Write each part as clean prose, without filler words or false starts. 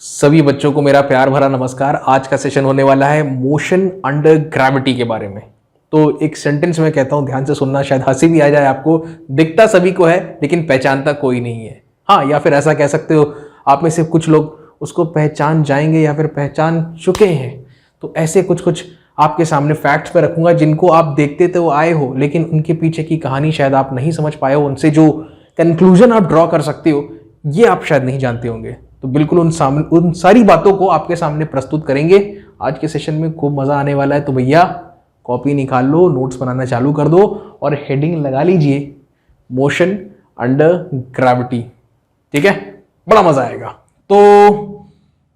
सभी बच्चों को मेरा प्यार भरा नमस्कार। आज का सेशन होने वाला है मोशन अंडर ग्रेविटी के बारे में। तो एक सेंटेंस में कहता हूं, ध्यान से सुनना, शायद हंसी भी आ जाए आपको। दिखता सभी को है लेकिन पहचानता कोई नहीं है। हाँ, या फिर ऐसा कह सकते हो, आप में से कुछ लोग उसको पहचान जाएंगे या फिर पहचान चुके हैं। तो ऐसे कुछ कुछ आपके सामने फैक्ट्स पे रखूंगा जिनको आप देखते तो आए हो, लेकिन उनके पीछे की कहानी शायद आप नहीं समझ पाए हो। उनसे जो कंक्लूजन आप ड्रॉ कर सकते हो ये आप शायद नहीं जानते होंगे। तो बिल्कुल उन सारी बातों को आपके सामने प्रस्तुत करेंगे आज के सेशन में। खूब मजा आने वाला है। तो भैया कॉपी निकाल लो, नोट्स बनाना चालू कर दो और हेडिंग लगा लीजिए मोशन अंडर ग्रेविटी। ठीक है, बड़ा मजा आएगा। तो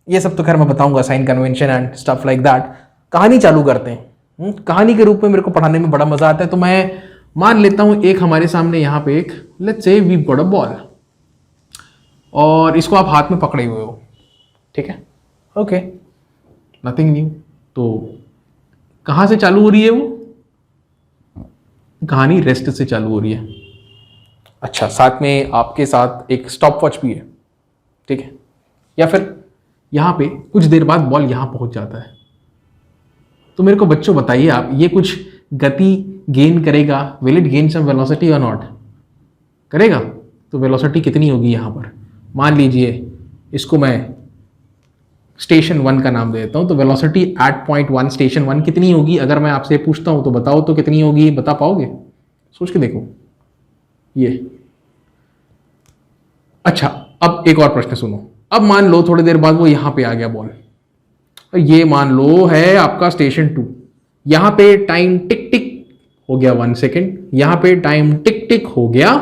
ये सब तो खैर मैं बताऊंगा, sign convention and stuff like that. कहानी चालू करते हैं। कहानी के रूप में मेरे को पढ़ाने में बड़ा मजा आता है। तो मैं मान लेता हूं एक हमारे सामने यहाँ पे एक, let's say we got a ball और इसको आप हाथ में पकड़े हुए हो। ठीक है, ओके, नथिंग न्यू। तो कहां से चालू हो रही है वो कहानी? रेस्ट से चालू हो रही है। अच्छा, साथ में आपके साथ एक स्टॉप वॉच भी है। ठीक है, या फिर यहां पे कुछ देर बाद बॉल यहां पहुंच जाता है। तो मेरे को बच्चों बताइए आप, ये कुछ गति गेन करेगा? Will it gain some velocity or not? करेगा। तो वेलोसिटी कितनी होगी यहां पर? मान लीजिए इसको मैं स्टेशन 1 का नाम दे देता हूं। तो वेलोसिटी एट पॉइंट 1 स्टेशन 1 कितनी होगी? अगर मैं आपसे पूछता हूं तो बताओ तो कितनी होगी? बता पाओगे? सोच के देखो ये। अच्छा, अब एक और प्रश्न सुनो। अब मान लो थोड़ी देर बाद वो यहां पे आ गया बॉल। ये मान लो है आपका स्टेशन 2। यहां पे टाइम टिक टिक हो गया 1 सेकेंड, यहां पे टाइम टिक टिक हो गया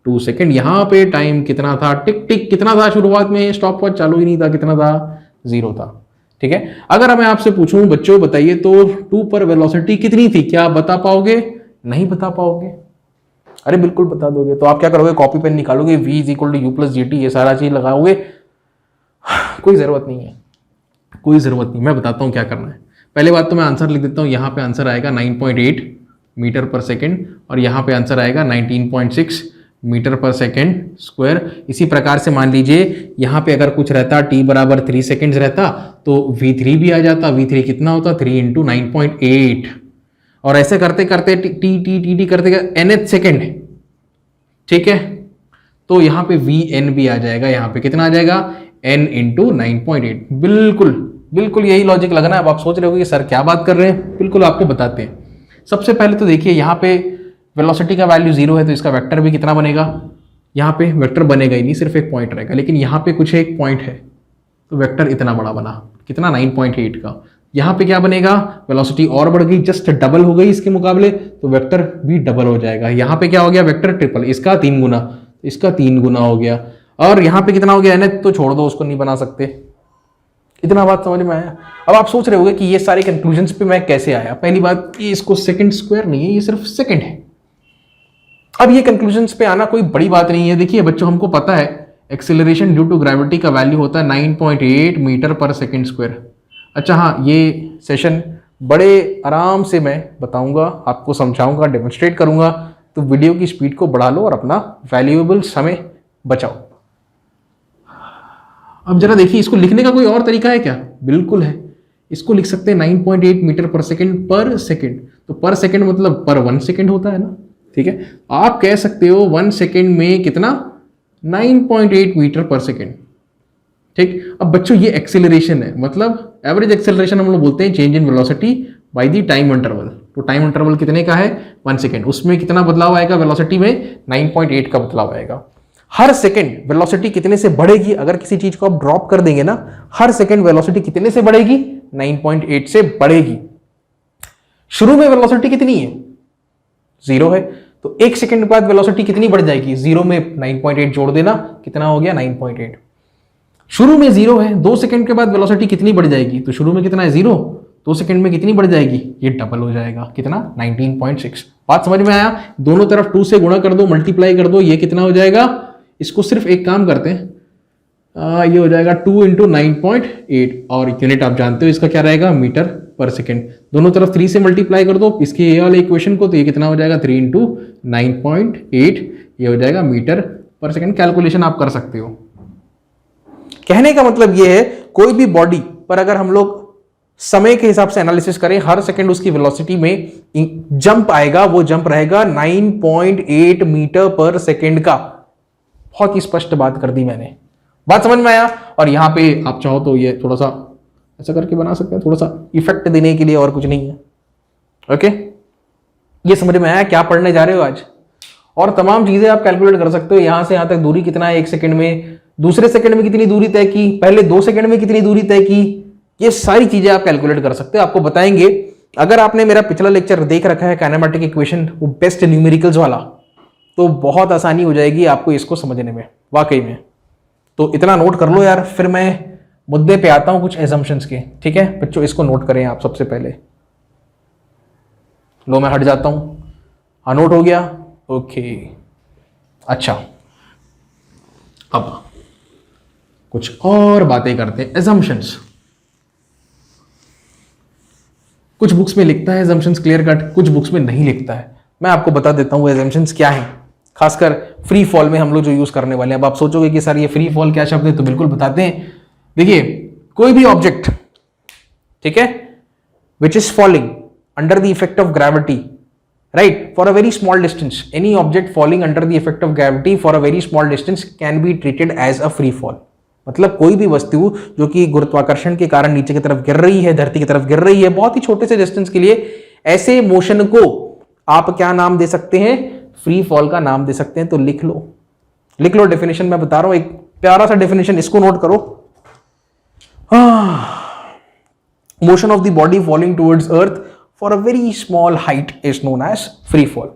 2 सेकेंड, यहां पे टाइम कितना था? टिक टिक कितना था? शुरुआत में स्टॉप वॉच चालू ही नहीं था। कितना था? 0 था। ठीक है, अगर मैं आपसे पूछूं बच्चों बताइए तो 2 पर वेलोसिटी कितनी थी? क्या आप बता पाओगे? नहीं बता पाओगे। अरे बिल्कुल बता दोगे। तो आप क्या करोगे? कॉपी पेन निकालोगे, v is equal to u plus G T, ये सारा चीज लगाओगे। कोई जरूरत नहीं है, कोई जरूरत नहीं। मैं बताता हूं क्या करना है। पहले बात तो मैं आंसर लिख देता हूं। यहां पे आंसर आएगा 9.8 मीटर पर सेकेंड और यहां पे आंसर आएगा 19.6 मीटर पर सेकेंड स्क्वायर। इसी प्रकार से मान लीजिए यहां पे अगर कुछ रहता, t बराबर 3 सेकेंड्स रहता तो v3 भी आ जाता। v3 कितना होता? 3 इंटू 9.8। और ऐसे करते करते टी करते nth सेकेंड। ठीक है, तो यहां पे vn भी आ जाएगा। यहां पे कितना आ जाएगा? n into 9.8। बिल्कुल बिल्कुल यही लॉजिक लगना है। अब आप सोच रहे हो कि सर क्या बात कर रहे हैं। बिल्कुल आपको बताते हैं। सबसे पहले तो देखिए यहाँ पे वेलोसिटी का वैल्यू 0 है तो इसका वेक्टर भी कितना बनेगा? यहाँ पे वेक्टर बनेगा ही नहीं, सिर्फ एक पॉइंट रहेगा। लेकिन यहाँ पे कुछ एक पॉइंट है तो वेक्टर इतना बड़ा बना। कितना? 9.8 का। यहाँ पे क्या बनेगा? वेलोसिटी और बढ़ गई, जस्ट डबल हो गई इसके मुकाबले, तो वेक्टर भी डबल हो जाएगा। यहाँ पे क्या हो गया? वेक्टर ट्रिपल, इसका 3 गुना, इसका 3 गुना हो गया। और यहाँ पे कितना हो गया? n तो छोड़ दो, उसको नहीं बना सकते। इतना बात समझ में आया? अब आप सोच रहे होंगे कि ये सारे कंक्लूजन्स पे मैं कैसे आया। पहली बात, ये इसको सेकंड स्क्वायर नहीं है, ये सिर्फ सेकंड है। अब ये कंक्लूजन्स पे आना कोई बड़ी बात नहीं है। देखिए बच्चों, हमको पता है एक्सेलरेशन ड्यू टू ग्रेविटी का वैल्यू होता है 9.8 मीटर पर सेकंड स्क्वायर। अच्छा हाँ, ये सेशन बड़े आराम से मैं बताऊंगा, आपको समझाऊंगा, डेमोन्स्ट्रेट करूंगा। तो वीडियो की स्पीड को बढ़ा लो और अपना वैल्यूएबल समय बचाओ। अब जरा देखिए, इसको लिखने का कोई और तरीका है क्या? बिल्कुल है। इसको लिख सकते हैं 9.8 मीटर पर सेकेंड। तो पर सेकेंड मतलब पर 1 सेकेंड होता है ना। ठीक है, आप कह सकते हो 1 सेकेंड में कितना? 9.8 मीटर पर सेकेंड। ठीक, अब बच्चों ये एक्सेलरेशन है, मतलब एवरेज एक्सेलरेशन हम लोग बोलते हैं change in velocity by the time interval. तो टाइम इंटरवल कितने का है? 1 सेकेंड। उसमें कितना बदलाव आएगा वेलोसिटी में? 9.8 का बदलाव आएगा। हर सेकंड वेलोसिटी कितने से बढ़ेगी? अगर किसी चीज को आप ड्रॉप कर देंगे ना, हर सेकंड वेलोसिटी कितने से बढ़ेगी? 9.8 से बढ़ेगी। शुरू में वेलोसिटी कितनी है? 0 है। तो 1 सेकंड बाद वेलोसिटी कितनी बढ़ जाएगी? 0 में 9.8 जोड़ देना, कितना हो गया? 9.8। शुरू में 0 है, 2 सेकंड के बाद वेलोसिटी कितनी बढ़ जाएगी? तो शुरू में कितना है? 0। 2 सेकंड में कितनी बढ़ जाएगी? ये डबल हो जाएगा। कितना? 19.6। बात समझ में आया? दोनों तरफ 2 से गुणा कर दो, मल्टीप्लाई कर दो, ये कितना हो जाएगा? इसको सिर्फ एक काम करते हैं, ये हो जाएगा 2 इंटू 9.8 और यूनिट आप जानते हो इसका क्या रहेगा? Metre per second. दोनों तरफ 3 से मल्टीप्लाई कर दो इसके ये वाले इक्वेशन को, तो ये कितना हो जाएगा? 3 इंटू 9.8, ये हो जाएगा मीटर पर सेकेंड। कैलकुलेशन आप कर सकते हो। कहने का मतलब ये है कोई भी बॉडी पर अगर हम लोग समय के हिसाब से एनालिसिस करें, हर सेकंड उसकी वेलोसिटी में जंप आएगा, वो जंप रहेगा 9.8 मीटर पर सेकंड का। बहुत ही स्पष्ट बात कर दी मैंने, बात समझ में आया। और यहां पे आप चाहो तो ये थोड़ा सा ऐसा करके बना सकते हैं, थोड़ा सा इफेक्ट देने के लिए, और कुछ नहीं है। ओके, ये समझ में आया क्या पढ़ने जा रहे हो आज। और तमाम चीजें आप कैलकुलेट कर सकते हो, यहां से यहां तक दूरी कितना है 1 सेकंड में, दूसरे सेकंड में कितनी दूरी तय की, पहले 2 सेकंड में कितनी दूरी तय की, ये सारी चीजें आप कैलकुलेट कर सकते हो। आपको बताएंगे, अगर आपने मेरा पिछला लेक्चर देख रखा है काइनेमेटिक इक्वेशन, वो बेस्ट न्यूमेरिकल्स वाला, तो बहुत आसानी हो जाएगी आपको इसको समझने में, वाकई में। तो इतना नोट कर लो यार, फिर मैं मुद्दे पे आता हूं कुछ एजम्पशंस के। ठीक है बच्चों, इसको नोट करें आप सबसे पहले। लो मैं हट जाता हूं, हाँ नोट हो गया, ओके। अच्छा, अब कुछ और बातें करते हैं। एजम्पशंस कुछ बुक्स में लिखता है एजम्पशंस क्लियर कट, कुछ बुक्स में नहीं लिखता है। मैं आपको बता देता हूं एजम्पशंस क्या है, खासकर फ्री फॉल में हम लोग जो यूज करने वाले हैं। अब आप सोचोगे कि सर ये फ्री फॉल क्या शब्द है, तो बिल्कुल बताते हैं। देखिए, कोई भी ऑब्जेक्ट, ठीक है, which is falling under the effect of gravity, right, for a very small distance, any object falling under the effect of gravity for a very small distance can be treated as a free fall. मतलब कोई भी वस्तु जो कि गुरुत्वाकर्षण के कारण नीचे की तरफ गिर रही है, धरती की तरफ गिर रही है, बहुत ही छोटे से डिस्टेंस के लिए, ऐसे मोशन को आप क्या नाम दे सकते हैं, फ्री फॉल का नाम दे सकते हैं। तो लिख लो डेफिनेशन मैं बता रहा हूं, एक प्यारा सा डेफिनेशन, इसको नोट करो। Motion of the body falling towards earth for a very small height is known as free fall.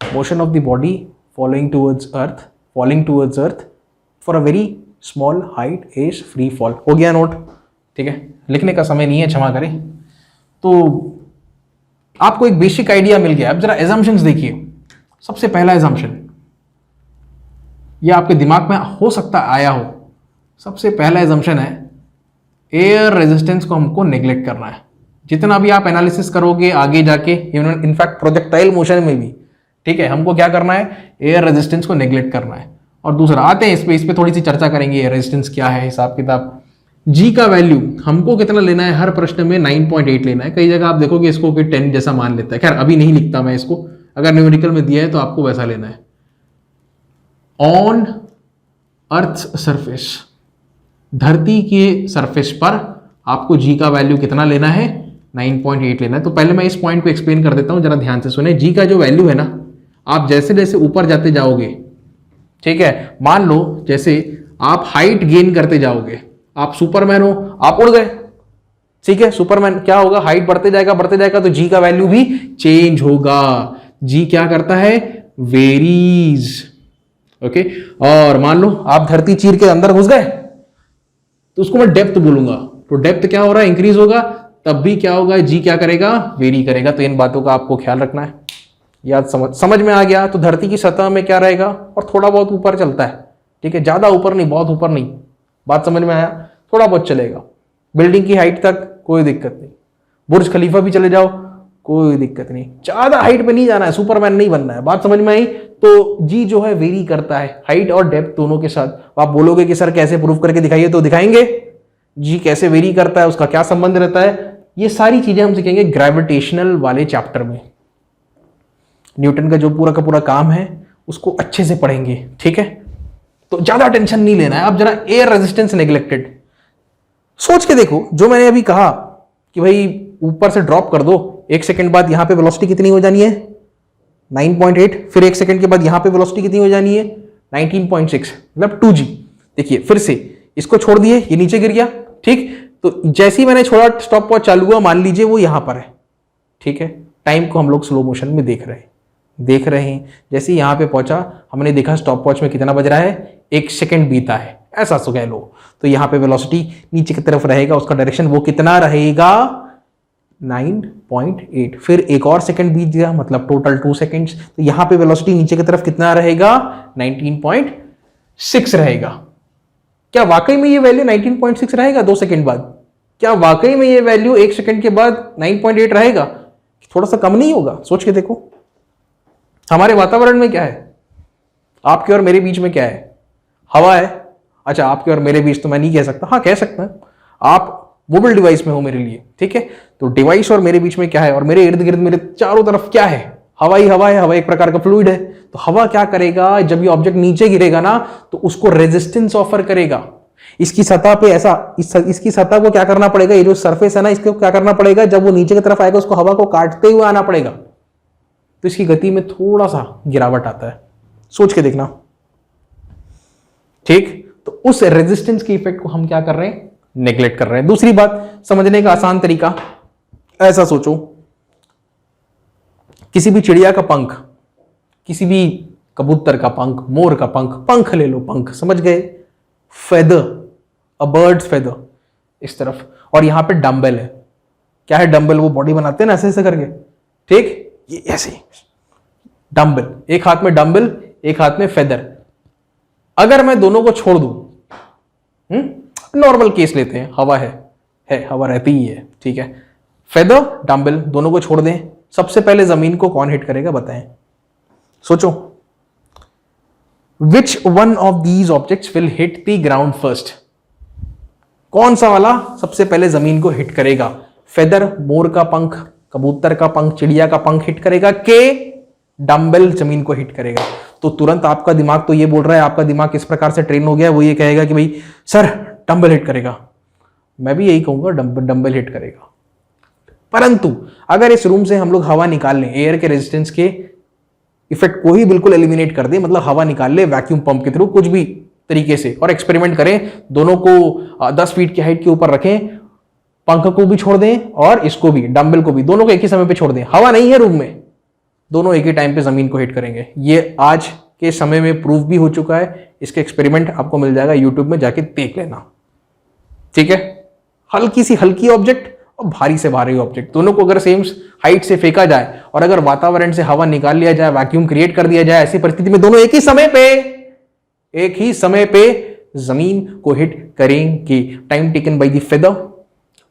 Motion of the body following towards earth for a very small height is free fall. हो गया note, ठीक है, लिखने का समय नहीं है, क्षमा करें। तो आपको एक बेसिक आइडिया मिल गया। अब जरा एजम्पशंस देखिए। सबसे पहला एजम्पशन, ये आपके दिमाग में हो सकता आया हो, सबसे पहला एजम्पशन है एयर रेजिस्टेंस को हमको नेग्लेक्ट करना है। जितना भी आप एनालिसिस करोगे आगे जाके, इनफैक्ट प्रोजेक्टाइल मोशन में भी, ठीक है, हमको क्या करना है, एयर रेजिस्टेंस को नेग्लेक्ट करना है। और दूसरा आते हैं इस पे थोड़ी सी चर्चा करेंगे, एयर रेजिस्टेंस क्या है, हिसाब किताब। जी का वैल्यू हमको कितना लेना है, हर प्रश्न में 9.8 लेना है। कई जगह आप देखोगे इसको कि 10 जैसा मान लेता है, खैर अभी नहीं लिखता मैं इसको, अगर न्यूमेरिकल में दिया है तो आपको वैसा लेना है। ऑन अर्थ सरफेस, धरती के सरफेस पर आपको जी का वैल्यू कितना लेना है, 9.8 लेना है। तो पहले मैं इस पॉइंट को एक्सप्लेन कर देता हूं, जरा ध्यान से सुने। जी का जो वैल्यू है ना, आप जैसे जैसे ऊपर जाते जाओगे, ठीक है, मान लो जैसे आप हाइट गेन करते जाओगे, आप सुपरमैन हो, आप उड़ गए, ठीक है, सुपरमैन क्या होगा, हाइट बढ़ते जाएगा, तो जी का वैल्यू भी चेंज होगा। जी क्या करता है, वेरीज, ओके। और मान लो आप धरती चीर के अंदर घुस गए, तो उसको मैं डेप्थ बोलूंगा, तो डेप्थ क्या हो रहा है, इंक्रीज होगा, तब भी क्या होगा, जी क्या करेगा, वेरी करेगा। तो इन बातों का आपको ख्याल रखना है। याद समझ में आ गया। तो धरती की सतह में क्या रहेगा, और थोड़ा बहुत ऊपर चलता है, ठीक है, ज्यादा ऊपर नहीं, बहुत ऊपर नहीं, बात समझ में आया, थोड़ा बहुत चलेगा। बिल्डिंग की हाइट तक कोई दिक्कत नहीं, बुर्ज खलीफा भी चले जाओ कोई दिक्कत नहीं, ज्यादा हाइट पे नहीं जाना है, सुपरमैन नहीं बनना है। बात समझ में आई। तो जी जो है वेरी करता है हाइट और डेप्थ दोनों के साथ। आप बोलोगे कि सर कैसे प्रूफ करके दिखाइए, तो दिखाएंगे जी कैसे वेरी करता है, उसका क्या संबंध रहता है, ये सारी चीजें हम सीखेंगे ग्रेविटेशनल वाले चैप्टर में। न्यूटन का जो पूरा का पूरा काम है उसको अच्छे से पढ़ेंगे, ठीक है। तो ज्यादा टेंशन नहीं लेना है। अब जरा एयर रेजिस्टेंस नेग्लेक्टेड सोच के देखो, जो मैंने अभी कहा कि भाई ऊपर से ड्रॉप कर दो, 1 सेकंड बाद यहां पे वेलोसिटी कितनी हो जानी है, 9.8, फिर 1 सेकंड के बाद यहां पे वेलोसिटी कितनी हो जानी है, 19.6, मतलब 2g। देखिए फिर से इसको छोड़ दिए, ये नीचे गिर गया, ठीक। तो जैसे ही मैंने छोड़ा, स्टॉप वॉच चालू हुआ, मान लीजिए वो यहां पर है, ठीक है। टाइम को हम लोग स्लो मोशन में देख रहे हैं। जैसे ही यहां पे पहुंचा, हमने देखा स्टॉप वॉच में कितना बज रहा है, 1 सेकंड बीता है, ऐसा सो कह लो। तो यहां पे वेलोसिटी नीचे की तरफ रहेगा, उसका डायरेक्शन वो कितना रहेगा, 9.8। फिर एक और सेकंड बीत गया, मतलब टोटल 2 सेकंड्स। तो यहां पे वेलोसिटी नीचे की तरफ कितना रहेगा, 19.6 रहेगा। क्या वाकई में ये वैल्यू 19.6 रहेगा 2 सेकंड बाद? क्या वाकई में ये वैल्यू 1 सेकंड के बाद 9.8 रहेगा? थोड़ा सा कम नहीं होगा? सोच के देखो, हमारे वातावरण में क्या है, आपके और मेरे बीच में क्या है, हवा है। अच्छा, आपके और मेरे बीच तो मैं नहीं कह सकता, हाँ कह सकता है, आप मोबाइल डिवाइस में हो मेरे लिए, ठीक है। तो डिवाइस और मेरे बीच में क्या है, और मेरे इर्द गिर्द मेरे चारों तरफ क्या है, हवा ही हवा है, हवा एक प्रकार का फ्लूइड है। तो हवा क्या करेगा, जब ये ऑब्जेक्ट नीचे गिरेगा ना तो उसको रेजिस्टेंस ऑफर करेगा। इसकी सतह पे ऐसा इसकी सतह को क्या करना पड़ेगा, ये जो सरफेस है ना, इसको क्या करना पड़ेगा, जब वो नीचे की तरफ आएगा उसको हवा को काटते हुए आना पड़ेगा, तो इसकी गति में थोड़ा सा गिरावट आता है। सोच के देखना, ठीक। तो उस रेजिस्टेंस के इफेक्ट को हम क्या कर रहे हैं, नेग्लेक्ट कर रहे हैं। दूसरी बात समझने का आसान तरीका, ऐसा सोचो, किसी भी चिड़िया का पंख, किसी भी कबूतर का पंख, मोर का पंख, पंख ले लो, पंख, समझ गए, फेदर, अ बर्ड्स फेदर, इस तरफ, और यहां पे डंबल है। क्या है डंबल, वो बॉडी बनाते हैं ना ऐसे ऐसे करके, ठीक, ये ऐसे डंबल, एक हाथ में डंबल, एक हाथ में फेदर। अगर मैं दोनों को छोड़ दूं, नॉर्मल केस लेते हैं, हवा है हवा रहती ही है, ठीक है, फेदर डंबल दोनों को छोड़ दें, सबसे पहले जमीन को कौन हिट करेगा बताएं, सोचो। Which one of these objects will hit the ground first, कौन सा वाला सबसे पहले जमीन को हिट करेगा, फेदर मोर का पंख, कबूतर का पंख, चिड़िया का पंख हिट करेगा, के डंबल जमीन को हिट करेगा। तो तुरंत आपका दिमाग तो ये बोल रहा है, आपका दिमाग किस प्रकार से ट्रेन हो गया है, वो ये कहेगा कि भाई सर डंबल हिट करेगा। मैं भी यही कहूंगा, डंबल हिट करेगा। परंतु अगर इस रूम से हम लोग हवा निकाल लें, एयर के रेजिस्टेंस के इफेक्ट को ही बिल्कुल एलिमिनेट कर दें, मतलब हवा निकाल ले वैक्यूम पंप के थ्रू, कुछ भी तरीके से, और एक्सपेरिमेंट करें, दोनों को 10 फीट की हाइट के ऊपर रखें, पंख को भी छोड़ दें और इसको भी, डंबल को भी, दोनों को एक ही समय पे छोड़ दें, हवा नहीं है रूम में, दोनों एक ही टाइम पे जमीन को हिट करेंगे। ये आज के समय में प्रूव भी हो चुका है। इसके एक्सपेरिमेंट आपको मिल जाएगा यूट्यूब में, जाके देख लेना, ठीक है। हल्की सी हल्की ऑब्जेक्ट और भारी से भारी ऑब्जेक्ट, दोनों को अगर सेम हाइट से फेंका जाए और अगर वातावरण से हवा निकाल लिया जाए, वैक्यूम क्रिएट कर दिया जाए, ऐसी परिस्थिति में दोनों एक ही समय पे जमीन को हिट करेंगे। Time taken by the feather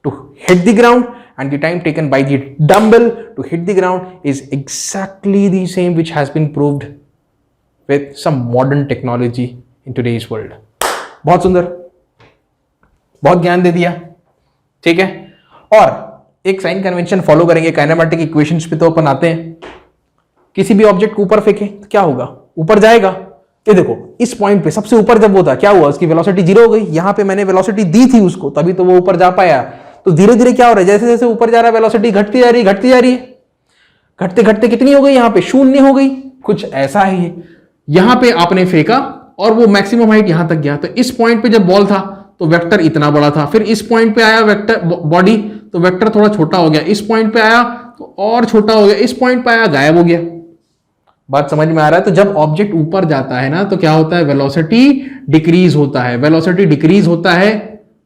to hit the ground and the time taken by the dumbbell to hit the ground is exactly the same, which has been proved with some modern technology in today's world. बहुत सुंदर, बहुत ज्ञान दे दिया, ठीक है। और एक sign convention follow करेंगे, काइनेमैटिक इक्वेशंस पे तो अपन आते हैं। किसी भी ऑब्जेक्ट को ऊपर फेंके तो क्या होगा, ऊपर जाएगा। ये देखो, इस पॉइंट पे सबसे ऊपर जब होता क्या हुआ, उसकी वेलोसिटी 0 हो गई। यहां पे मैंने वेलोसिटी दी थी उसको, तभी तो वो ऊपर जा पाया। तो धीरे धीरे क्या हो रहा है, जैसे जैसे ऊपर जा रहा है वेलोसिटी घटती जा रही है, घटते घटते कितनी हो गई, यहां पे 0 हो गई, कुछ ऐसा ही है। यहां पे आपने फेंका और वो मैक्सिमम हाइट यहां तक गया, तो इस पॉइंट पे जब बॉल था तो वेक्टर इतना बड़ा था, फिर इस पॉइंट पे आया वेक्टर बॉडी, तो वेक्टर थोड़ा छोटा हो गया, इस पॉइंट पे आया तो और छोटा हो गया, इस पॉइंट पे आया गायब हो गया। बात समझ में आ रहा है। तो जब ऑब्जेक्ट ऊपर जाता है ना तो क्या होता है, वेलोसिटी डिक्रीज होता है। वेलोसिटी डिक्रीज होता है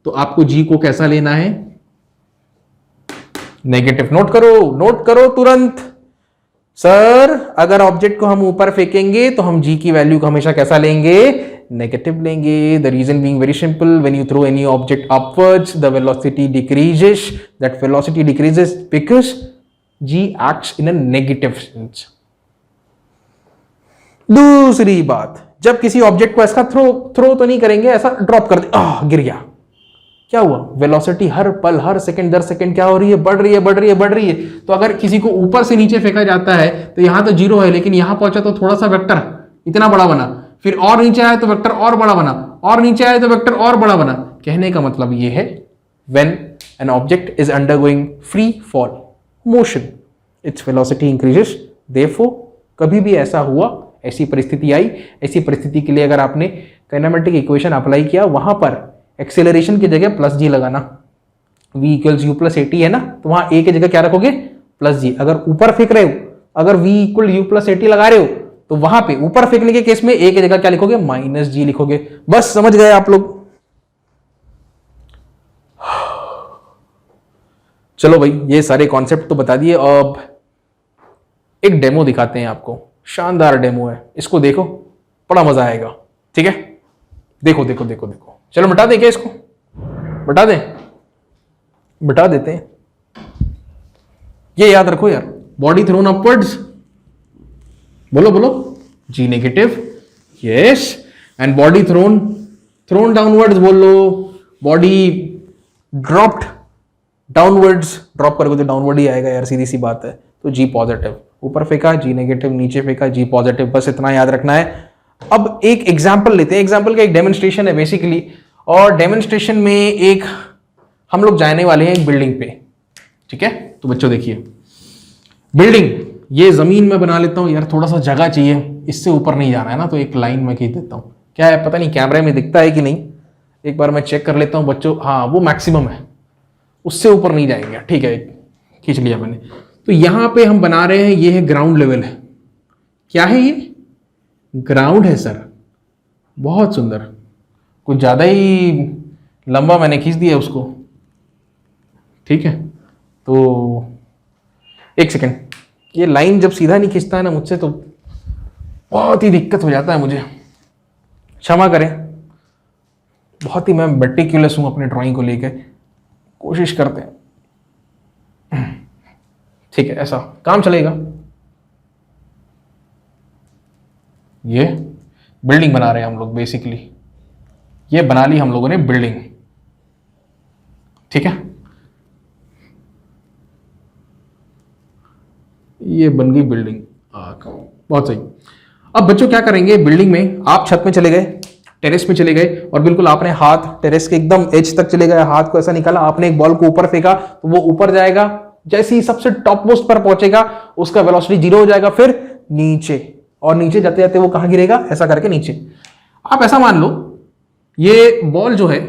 तो आपको जी को कैसा लेना है, नेगेटिव। नोट करो तुरंत। सर अगर ऑब्जेक्ट को हम ऊपर फेंकेंगे तो हम जी की वैल्यू को हमेशा कैसा लेंगे, नेगेटिव लेंगे। The reason being very simple, when you throw any object upwards the velocity decreases, that velocity decreases because G acts in a negative sense. दूसरी बात, जब किसी ऑब्जेक्ट को ऐसा थ्रो तो नहीं करेंगे, ऐसा ड्रॉप कर दे, गिर गया, क्या हुआ, वेलोसिटी हर पल हर सेकंड दर सेकंड क्या हो रही है, बढ़ रही है। तो अगर किसी को ऊपर से नीचे फेंका जाता है तो यहां तो 0 है, लेकिन यहां पहुंचा तो थोड़ा सा वेक्टर इतना बड़ा बना, फिर और नीचे आया तो वेक्टर और बड़ा बना, और नीचे आया तो वेक्टर और बड़ा बना। कहने का मतलब ये है, when an object is undergoing free fall motion its velocity increases. Therefore कभी भी ऐसा हुआ, ऐसी परिस्थिति आई, ऐसी परिस्थिति के लिए अगर आपने काइनेमेटिक इक्वेशन अप्लाई किया, वहां पर एक्सेलरेशन की जगह प्लस जी लगाना, v equals you plus eighty है ना, तो वहां a की जगह क्या रखोगे, प्लस जी। अगर ऊपर फेंक रहे हो, अगर v equal you plus eighty लगा रहे हो, तो वहां पे ऊपर फेंकने के केस में a की जगह क्या लिखोगे, माइनस जी लिखोगे। बस समझ गए आप लोग। चलो भाई, ये सारे कॉन्सेप्ट तो बता दिए। अब एक डेमो दिखाते हैं आपको, शानदार डेमो है, इसको देखो, बड़ा मजा आएगा, ठीक है। देखो देखो देखो देखो, चलो मिटा दें क्या इसको, मिटा देते हैं। ये याद रखो यार, बॉडी थ्रोन अपवर्ड्स, बोलो जी negative, yes, and body thrown downwards, बोलो बॉडी ड्रॉप्ड डाउनवर्ड्स, ड्रॉप करोगे तो डाउनवर्ड ही आएगा यार, सीधी सी बात है। तो जी पॉजिटिव, ऊपर फेंका जी नेगेटिव, नीचे फेंका जी पॉजिटिव, बस इतना याद रखना है। अब एक एग्जाम्पल लेते हैं, एग्जाम्पल का एक डेमोन्स्ट्रेशन है बेसिकली, और डेमोन्स्ट्रेशन में एक हम लोग जाने वाले हैं एक बिल्डिंग पे, ठीक है। तो बच्चों देखिए, बिल्डिंग ये जमीन में बना लेता हूं यार, थोड़ा सा जगह चाहिए, इससे ऊपर नहीं जाना है ना, तो एक लाइन में खींच देता हूं। क्या है पता नहीं कैमरे में दिखता है कि नहीं, एक बार मैं चेक कर लेता हूं बच्चों। हाँ वो मैक्सिमम है, उससे ऊपर नहीं जाएंगे, ठीक है, खींच लिया मैंने। तो यहां पे हम बना रहे हैं, ये है ग्राउंड लेवल है। क्या है ये? ग्राउंड है सर, बहुत सुंदर। कुछ ज्यादा ही लंबा मैंने खींच दिया उसको, ठीक है। तो एक सेकेंड, ये लाइन जब सीधा नहीं खींचता है ना मुझसे तो बहुत ही दिक्कत हो जाता है मुझे, क्षमा करें। बहुत ही मैं मेटिकुलस हूं अपने ड्राइंग को लेकर, कोशिश करते हैं, ठीक है, ऐसा काम चलेगा। ये बिल्डिंग बना रहे हैं हम लोग बेसिकली, ये बना ली हम लोगों ने बिल्डिंग, ठीक है। ये बन गई बिल्डिंग, बहुत सही। अब बच्चों क्या करेंगे, बिल्डिंग में आप छत में चले गए, टेरेस में चले गए, और बिल्कुल आपने हाथ टेरेस के एकदम एज तक चले गए, हाथ को ऐसा निकाला, आपने एक बॉल को ऊपर फेंका तो वो ऊपर जाएगा, जैसे ही सबसे टॉप मोस्ट पर पहुंचेगा उसका वेलोसिटी 0 हो जाएगा, फिर नीचे, और नीचे जाते जाते वो कहां गिरेगा, ऐसा करके नीचे। आप ऐसा मान लो ये बॉल जो है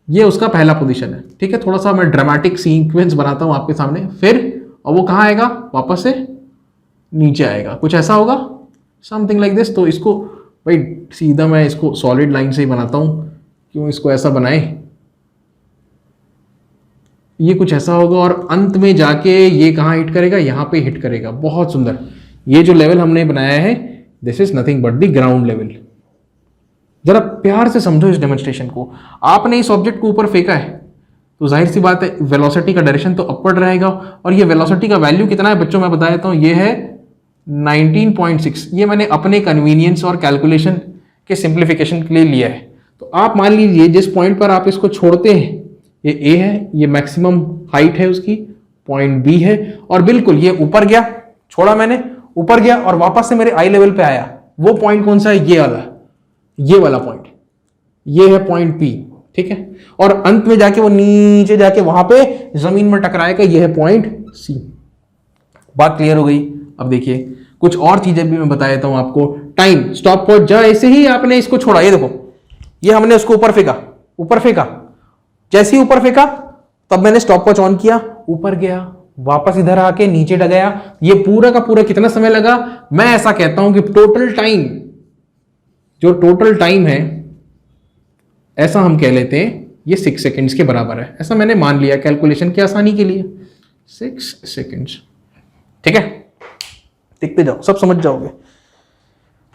ये उसका पहला पोजीशन है, ठीक है। थोड़ा सा मैं ड्रामेटिक सीक्वेंस बनाता हूं आपके सामने, फिर और वो कहां आएगा, वापस से नीचे आएगा, कुछ ऐसा होगा, समथिंग लाइक दिस। तो इसको भाई सीधा मैं इसको सॉलिड लाइन से ही बनाता हूं, क्यों इसको ऐसा बनाए, ये कुछ ऐसा होगा, और अंत में जाके ये कहां हिट करेगा, यहां पे हिट करेगा। बहुत सुंदर। ये जो लेवल हमने बनाया है, this is nothing but the ground level. जरा प्यार से समझो इस डेमोन्स्ट्रेशन को। आपने इस ऑब्जेक्ट को ऊपर फेंका है तो जाहिर सी बात है वेलोसिटी का डायरेक्शन तो अपवर्ड रहेगा, और ये वेलोसिटी का वैल्यू कितना है बच्चों, मैं बता देता हूं, ये है 19.6। ये मैंने अपने कन्वीनियंस और कैलकुलेशन के सिंप्लीफिकेशन के लिए लिया है। तो आप मान लीजिए जिस पॉइंट पर आप इसको छोड़ते हैं, ये ए है, ये मैक्सिमम हाइट है उसकी, पॉइंट बी है, और बिल्कुल ये ऊपर गया, छोड़ा मैंने, ऊपर गया और वापस से मेरे आई लेवल पे आया। वो पॉइंट कौन सा है, ये वाला पॉइंट, ये है पॉइंट पी, ठीक है। और अंत में जाके वो नीचे जाके वहां पे जमीन में टकराएगा, ये है पॉइंट सी। बात क्लियर हो गई। अब देखिए कुछ और चीजें भी मैं बता देता हूं आपको। टाइम स्टॉप वॉच, जैसे ही आपने इसको छोड़ा, ये देखो, ये हमने उसको ऊपर फेंका, जैसे ही ऊपर फेंका तब मैंने स्टॉप वॉच ऑन किया, ऊपर गया, वापस इधर आके नीचे गया। ये पूरा का पूरा कितना समय लगा, मैं ऐसा कहता हूं कि टोटल टाइम, जो टोटल टाइम है, ऐसा हम कह लेते हैं ये 6 सेकेंड्स के बराबर है। ऐसा मैंने मान लिया कैलकुलेशन की आसानी के लिए, 6 सेकेंड्स, ठीक है। देखते जाओ, सब समझ जाओगे।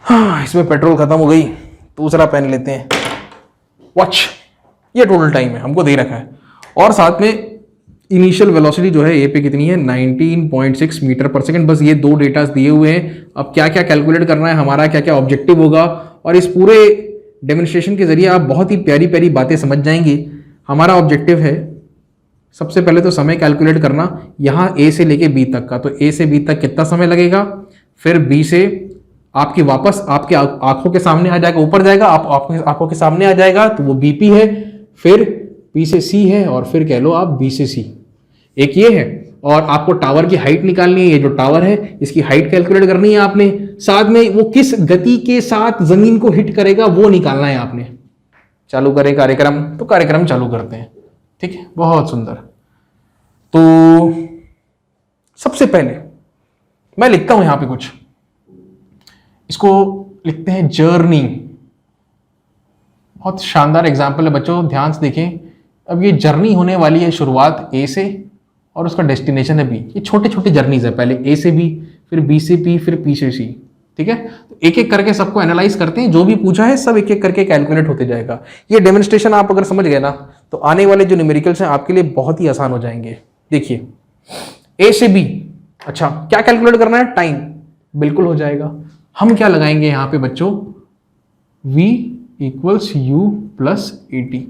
हाँ, इसमें पेट्रोल खत्म हो गई, दूसरा पेन लेते हैं। वॉच, ये टोटल टाइम है, हमको दे रखा है, और साथ में इनिशियल वेलोसिटी जो है ए पे कितनी है, 19.6 मीटर पर सेकंड। बस ये 2 डेटा दिए हुए हैं। अब क्या क्या कैलकुलेट करना है, हमारा क्या क्या ऑब्जेक्टिव होगा, और इस पूरे डेमोन्स्ट्रेशन के जरिए आप बहुत ही प्यारी प्यारी बातें समझ जाएंगे। हमारा ऑब्जेक्टिव है सबसे पहले तो समय कैलकुलेट करना, यहाँ ए से लेके बी तक का। तो ए से बी तक कितना समय लगेगा, फिर बी से आपकी वापस आपके आंखों के सामने आ जाएगा, ऊपर जाएगा, आप आंखों के सामने आ जाएगा, तो वो बीपी है, फिर बी से सी है, और फिर कह लो आप बी से सी। एक ये है, और आपको टावर की हाइट निकालनी है। ये जो टावर है इसकी हाइट कैलकुलेट करनी है आपने, साथ में वो किस गति के साथ जमीन को हिट करेगा वो निकालना है आपने। चालू करें कार्यक्रम, तो कार्यक्रम चालू करते हैं, ठीक है। बहुत सुंदर। तो सबसे पहले मैं लिखता हूं यहां पे कुछ, इसको लिखते हैं जर्नी। बहुत शानदार एग्जाम्पल है बच्चों, ध्यान से देखें। अब ये जर्नी होने वाली है, शुरुआत ए से और उसका डेस्टिनेशन है बी। ये छोटे छोटे जर्नीज है, पहले ए से बी, फिर बी से पी, फिर पी से सी, ठीक है। तो एक एक करके सबको एनालाइज करते हैं, जो भी पूछा है सब एक एक करके कैलकुलेट होते जाएगा। ये डेमोन्स्ट्रेशन आप अगर समझ गए ना, तो आने वाले जो न्यूमेरिकल्स हैं आपके लिए बहुत ही आसान हो जाएंगे। देखिए ए से बी, अच्छा क्या कैलकुलेट करना है, टाइम, बिल्कुल हो जाएगा। हम क्या लगाएंगे यहां पे बच्चों, v = u + 80।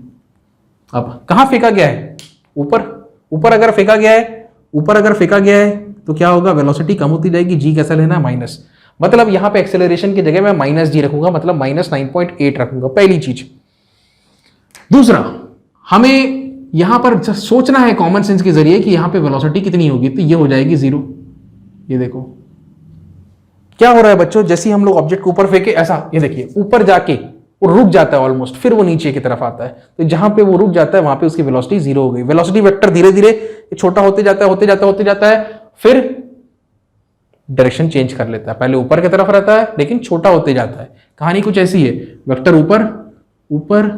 अब कहाँ फेंका गया है? ऊपर। ऊपर अगर फेंका गया है, ऊपर अगर फेंका गया है तो क्या होगा? वेलोसिटी कम होती जाएगी। जी कैसा लेना है? माइनस। मतलब यहां पे एक्सेलरेशन की जगह मैं माइनस जी रखूंगा, मतलब माइनस 9.8 रखूंगा, पहली चीज। दूसरा, हमें यहां पर सोचना है कॉमन सेंस के जरिए कि यहां पे वेलोसिटी कितनी होगी, तो ये हो जाएगी 0। ये देखो क्या हो रहा है बच्चों, जैसे ही हम लोग ऑब्जेक्ट को ऊपर फेंके ऐसा, ये देखिए ऊपर जाके वो रुक जाता है ऑलमोस्ट, फिर वो नीचे की तरफ आता है। तो जहां पे वो रुक जाता है वहां पे उसकी वेलोसिटी 0 हो गई। वेलोसिटी वेक्टर धीरे धीरे छोटा होते जाता है, होते जाता है, होते जाता है, फिर डायरेक्शन चेंज कर लेता है। पहले ऊपर की तरफ रहता है लेकिन छोटा होते जाता है। कहानी कुछ ऐसी है, वेक्टर ऊपर ऊपर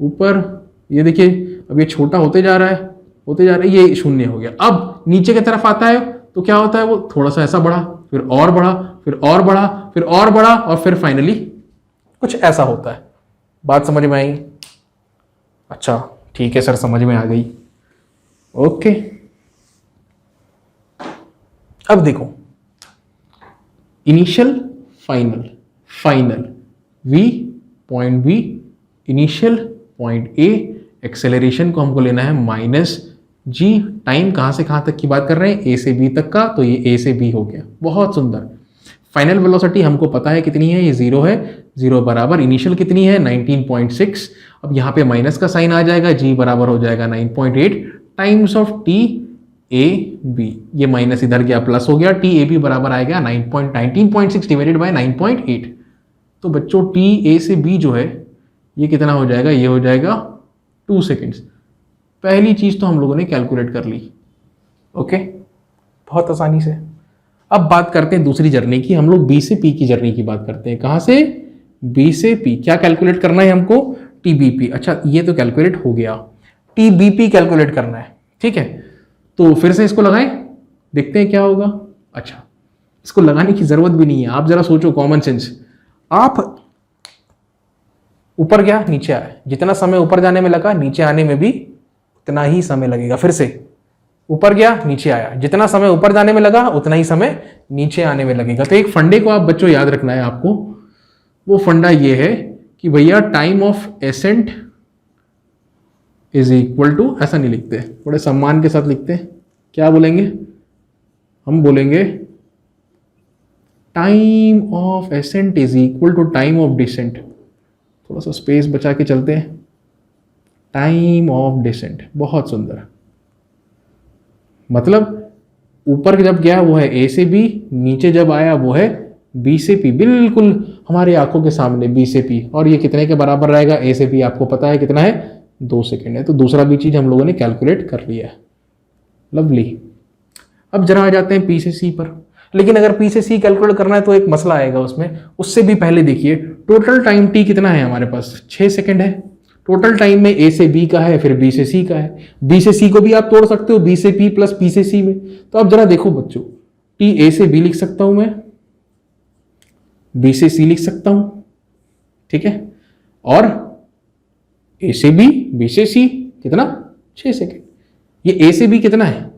ऊपर, ये देखिए अब ये छोटा होते जा रहा है, होते जा रहा है, ये 0 हो गया। अब नीचे की तरफ आता है तो क्या होता है, वो थोड़ा सा ऐसा बढ़ा, फिर और बढ़ा, फिर और बढ़ा, फिर और बढ़ा, और फिर फाइनली कुछ ऐसा होता है। बात समझ में आई? अच्छा ठीक है सर, समझ में आ गई। ओके, अब देखो initial final, final v point b, initial point a, acceleration को हमको लेना है माइनस g। टाइम कहां से कहां तक की बात कर रहे हैं? a से b तक का, तो ये a से b हो गया। बहुत सुंदर। फाइनल वेलोसिटी हमको पता है कितनी है, ये 0 है। 0 बराबर इनिशियल कितनी है? 19.6। अब यहाँ पे माइनस का साइन आ जाएगा, g बराबर हो जाएगा 9.8 times of T A B. ये माइनस इधर गया, प्लस हो गया, टी ए बी बराबर आएगा 19.6 डिवाइडेड बाय 9.8। तो बच्चों टी ए से बी जो है ये कितना हो जाएगा? ये हो जाएगा 2 सेकेंड्स। पहली चीज तो हम लोगों ने कैलकुलेट कर ली। ओके, बहुत आसानी से। अब बात करते हैं दूसरी जर्नी की। हम लोग बी से पी की जर्नी की बात करते हैं। कहां से? बी से पी। क्या कैलकुलेट करना है हमको? टीबीपी। अच्छा ये तो कैलकुलेट हो गया, टीबीपी कैलकुलेट करना है। ठीक है, तो फिर से इसको लगाएं, देखते हैं क्या होगा। अच्छा, इसको लगाने की जरूरत भी नहीं है। आप जरा सोचो, कॉमन सेंस। आप ऊपर गया, नीचे आया, जितना समय ऊपर जाने में लगा नीचे आने में भी उतना ही समय लगेगा। फिर से ऊपर गया, नीचे आया, जितना समय ऊपर जाने में लगा उतना ही समय नीचे आने में लगेगा। तो एक फंडे को आप बच्चों याद रखना है आपको। वो फंडा ये है कि भैया time of ascent is equal to, ऐसा नहीं लिखते, बड़े सम्मान के साथ लिखते हैं। क्या बोलेंगे? हम बोलेंगे time of ascent is equal to time of descent. थोड़ा सा स्पेस बचा के चलते हैं। टाइम ऑफ डिसेंट, बहुत सुंदर। मतलब ऊपर जब गया वो है ए से बी, नीचे जब आया वो है बी से पी, बिल्कुल हमारे आंखों के सामने बी से पी। और ये कितने के बराबर रहेगा? ए से बी आपको पता है कितना है? 2 सेकेंड है। तो दूसरा भी चीज हम लोगों ने कैलकुलेट कर लिया है। लवली। अब जरा आ जाते हैं पी से सी पर। लेकिन अगर पी से सी कैलकुलेट करना है तो एक मसला आएगा उसमें। उससे भी पहले देखिए टोटल टाइम टी कितना है हमारे पास? 6 सेकेंड है। टोटल टाइम में ए से बी का है, फिर बी से सी का है। बी से सी को भी आप तोड़ सकते हो, बी से पी प्लस पी से सी में। तो अब जरा देखो बच्चों, टी ए से बी लिख सकता हूं मैं, बी से सी लिख सकता हूं, ठीक है, और ए से बी से सी कितना? 6 सेकेंड। ये ए से बी कितना है?